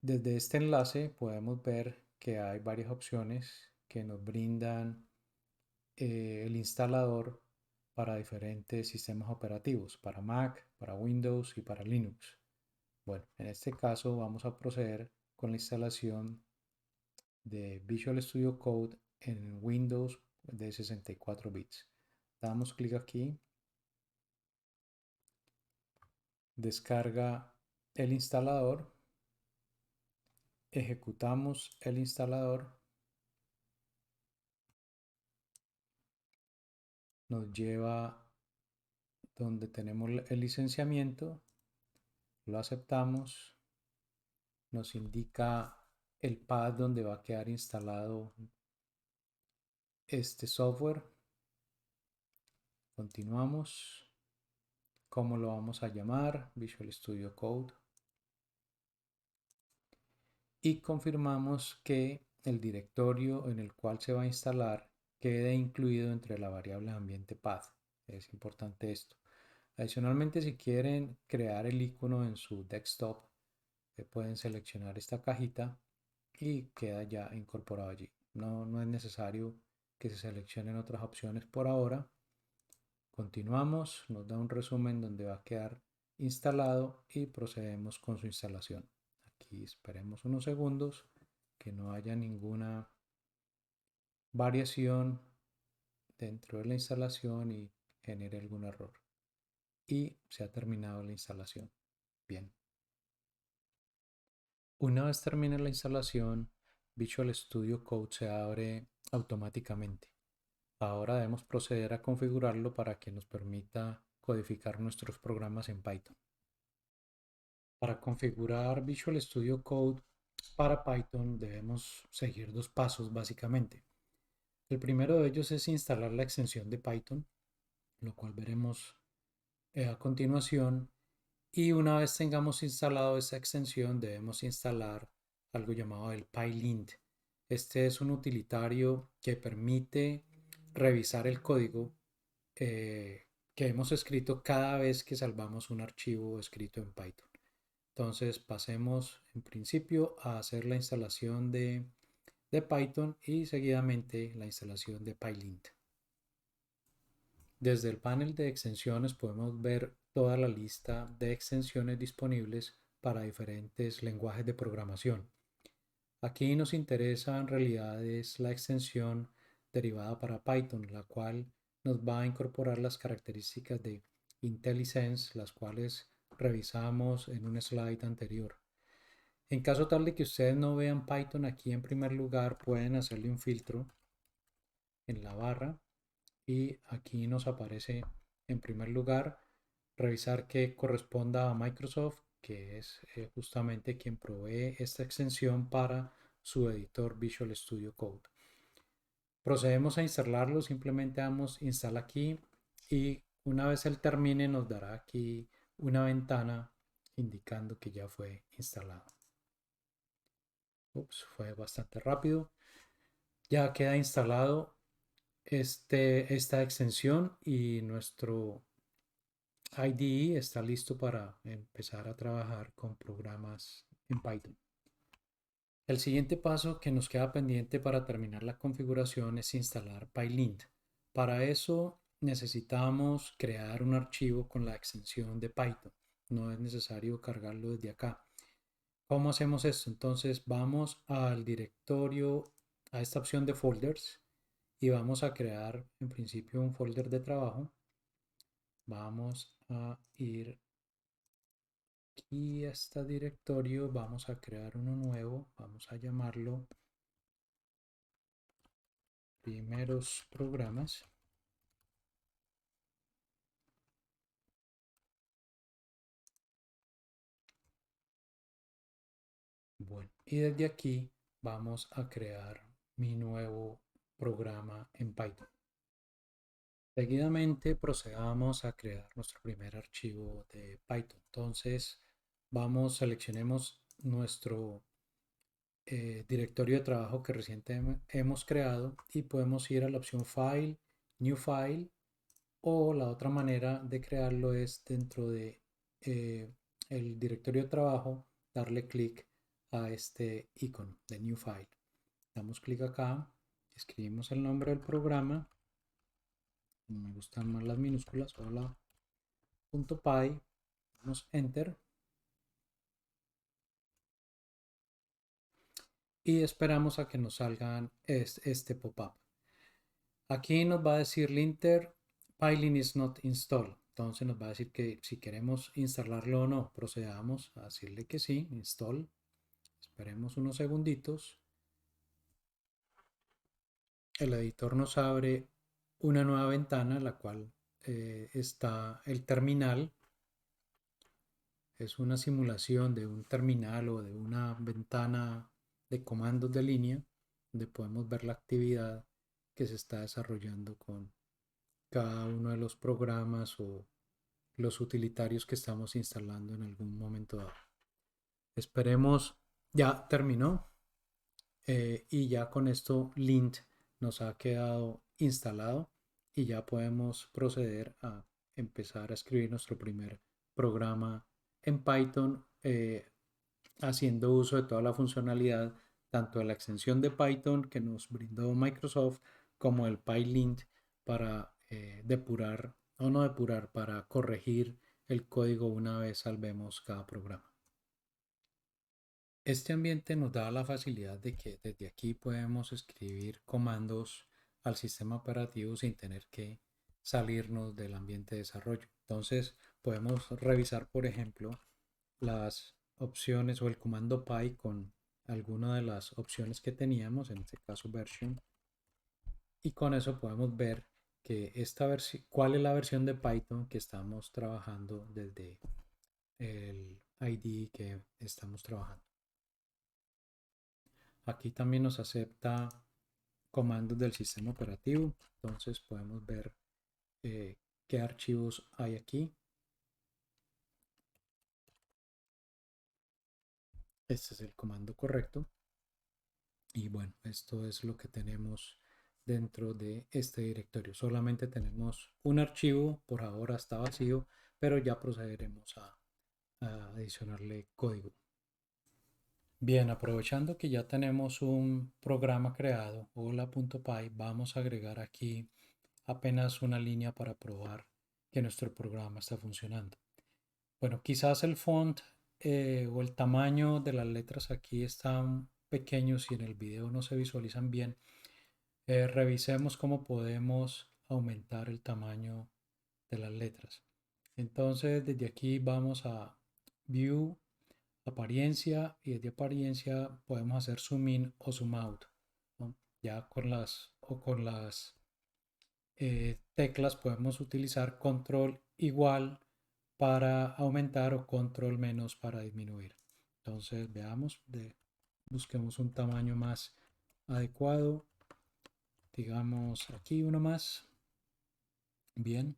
Desde este enlace podemos ver que hay varias opciones que nos brindan el instalador para diferentes sistemas operativos, para Mac, para Windows y para Linux. Bueno, en este caso vamos a proceder con la instalación de Visual Studio Code en Windows de 64 bits. Damos clic aquí, descarga el instalador, ejecutamos el instalador, nos lleva donde tenemos el licenciamiento, lo aceptamos, nos indica el path donde va a quedar instalado este software, continuamos, cómo lo vamos a llamar, Visual Studio Code, y confirmamos que el directorio en el cual se va a instalar quede incluido entre la variable ambiente path. Es importante esto. Adicionalmente, si quieren crear el icono en su desktop, pueden seleccionar esta cajita y queda ya incorporado allí. No es necesario que se seleccionen otras opciones por ahora. Continuamos, nos da un resumen donde va a quedar instalado y procedemos con su instalación. Aquí esperemos unos segundos que no haya ninguna variación dentro de la instalación y genere algún error. Y se ha terminado la instalación. Bien. Una vez termine la instalación, Visual Studio Code se abre automáticamente. Ahora debemos proceder a configurarlo para que nos permita codificar nuestros programas en Python. Para configurar Visual Studio Code para Python debemos seguir dos pasos básicamente. El primero de ellos es instalar la extensión de Python, lo cual veremos a continuación. Y una vez tengamos instalado esa extensión, debemos instalar algo llamado el PyLint. Este es un utilitario que permite revisar el código que hemos escrito cada vez que salvamos un archivo escrito en Python. Entonces pasemos en principio a hacer la instalación de Python y seguidamente la instalación de PyLint. Desde el panel de extensiones podemos ver toda la lista de extensiones disponibles para diferentes lenguajes de programación. Aquí nos interesa en realidad es la extensión derivada para Python, la cual nos va a incorporar las características de IntelliSense, las cuales revisamos en un slide anterior. En caso tal de que ustedes no vean Python aquí en primer lugar, pueden hacerle un filtro en la barra y aquí nos aparece en primer lugar revisar que corresponda a Microsoft, que es justamente quien provee esta extensión para su editor Visual Studio Code. Procedemos a instalarlo, simplemente damos install aquí y una vez él termine nos dará aquí una ventana indicando que ya fue instalado. Fue bastante rápido. Ya queda instalado esta extensión y nuestro IDE está listo para empezar a trabajar con programas en Python. El siguiente paso que nos queda pendiente para terminar la configuración es instalar PyLint. Para eso necesitamos crear un archivo con la extensión de Python. No es necesario cargarlo desde acá. ¿Cómo hacemos esto? Entonces vamos al directorio, a esta opción de folders y vamos a crear en principio un folder de trabajo. Vamos a ir aquí a este directorio, vamos a crear uno nuevo, vamos a llamarlo primeros programas. Bueno, y desde aquí vamos a crear mi nuevo programa en Python. Seguidamente procedamos a crear nuestro primer archivo de Python. Entonces, seleccionemos nuestro directorio de trabajo que recientemente hemos creado y podemos ir a la opción File, New File, o la otra manera de crearlo es dentro de el directorio de trabajo, darle clic a este icono de New File. Damos clic acá, escribimos el nombre del programa, me gustan más las minúsculas, hola.py, damos Enter y esperamos a que nos salgan este pop-up. Aquí nos va a decir linter Pylin is not installed. Entonces nos va a decir que si queremos instalarlo o no, procedamos a decirle que sí, install. Esperemos unos segunditos. El editor nos abre una nueva ventana, la cual está el terminal. Es una simulación de un terminal o de una ventana de comandos de línea, donde podemos ver la actividad que se está desarrollando con cada uno de los programas o los utilitarios que estamos instalando en algún momento dado. Esperemos, ya terminó y ya con esto lint nos ha quedado instalado y ya podemos proceder a empezar a escribir nuestro primer programa en Python haciendo uso de toda la funcionalidad tanto de la extensión de Python que nos brindó Microsoft como el PyLint para depurar o no depurar, para corregir el código una vez salvemos cada programa. Este ambiente nos da la facilidad de que desde aquí podemos escribir comandos al sistema operativo sin tener que salirnos del ambiente de desarrollo. Entonces podemos revisar, por ejemplo, las opciones o el comando py con alguna de las opciones que teníamos, en este caso version, y con eso podemos ver que cuál es la versión de Python que estamos trabajando desde el IDE que estamos trabajando. Aquí también nos acepta comandos del sistema operativo, entonces podemos ver qué archivos hay aquí. Este es el comando correcto. Y bueno, esto es lo que tenemos dentro de este directorio. Solamente tenemos un archivo, por ahora está vacío, pero ya procederemos a adicionarle código. Bien, aprovechando que ya tenemos un programa creado, hola.py, vamos a agregar aquí apenas una línea para probar que nuestro programa está funcionando. Bueno, quizás el font o el tamaño de las letras aquí están pequeños y en el video no se visualizan bien. Revisemos cómo podemos aumentar el tamaño de las letras. Entonces, desde aquí vamos a View, Apariencia, y desde Apariencia podemos hacer Zoom In o Zoom Out, ¿no? Ya con las teclas podemos utilizar Control igual para aumentar o Control menos para disminuir. Entonces, veamos, busquemos un tamaño más adecuado. Digamos aquí uno más. Bien,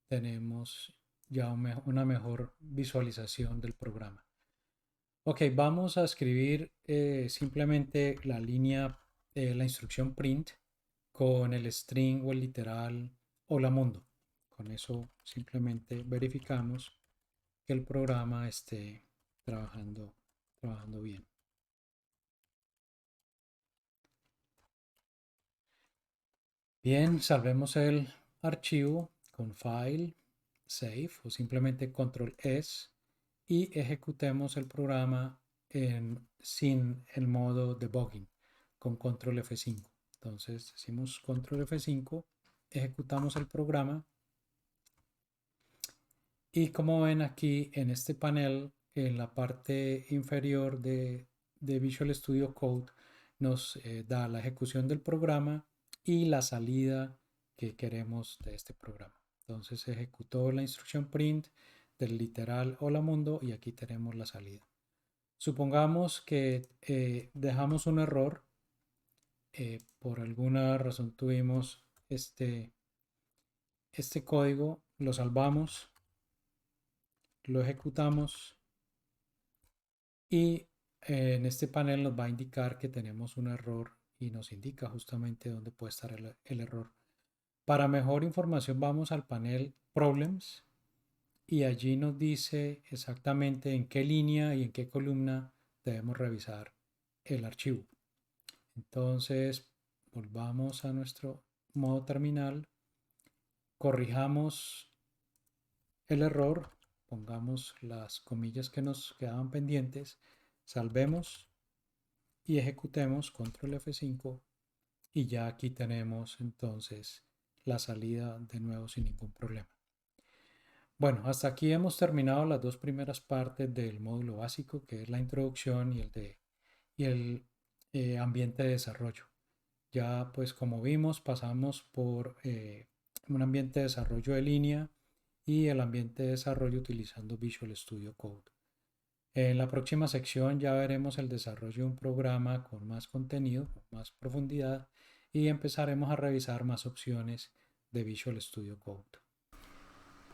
tenemos ya una mejor visualización del programa. Ok, vamos a escribir simplemente la línea, la instrucción print con el string o el literal hola mundo. Con eso simplemente verificamos que el programa esté trabajando bien. Bien, salvemos el archivo con File, Save o simplemente Control S y ejecutemos el programa sin el modo debugging con Control F5. Entonces decimos control F5, ejecutamos el programa y como ven aquí en este panel, en la parte inferior de Visual Studio Code, nos da la ejecución del programa y la salida que queremos de este programa. Entonces ejecutó la instrucción print del literal hola mundo y aquí tenemos la salida. Supongamos que dejamos un error, por alguna razón tuvimos este código, lo salvamos, lo ejecutamos y en este panel nos va a indicar que tenemos un error y nos indica justamente dónde puede estar el error. Para mejor información vamos al panel Problems y allí nos dice exactamente en qué línea y en qué columna debemos revisar el archivo. Entonces volvamos a nuestro modo terminal, corrijamos el error, pongamos las comillas que nos quedaban pendientes, salvemos y ejecutemos control F5 y ya aquí tenemos entonces la salida de nuevo sin ningún problema. Bueno, hasta aquí hemos terminado las dos primeras partes del módulo básico, que es la introducción y el ambiente de desarrollo. Ya pues como vimos pasamos por un ambiente de desarrollo de línea y el ambiente de desarrollo utilizando Visual Studio Code. En la próxima sección ya veremos el desarrollo de un programa con más contenido, con más profundidad y empezaremos a revisar más opciones de Visual Studio Code.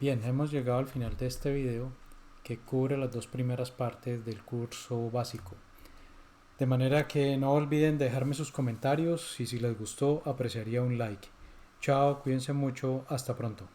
Bien, hemos llegado al final de este video que cubre las dos primeras partes del curso básico. De manera que no olviden dejarme sus comentarios y si les gustó apreciaría un like. Chao, cuídense mucho, hasta pronto.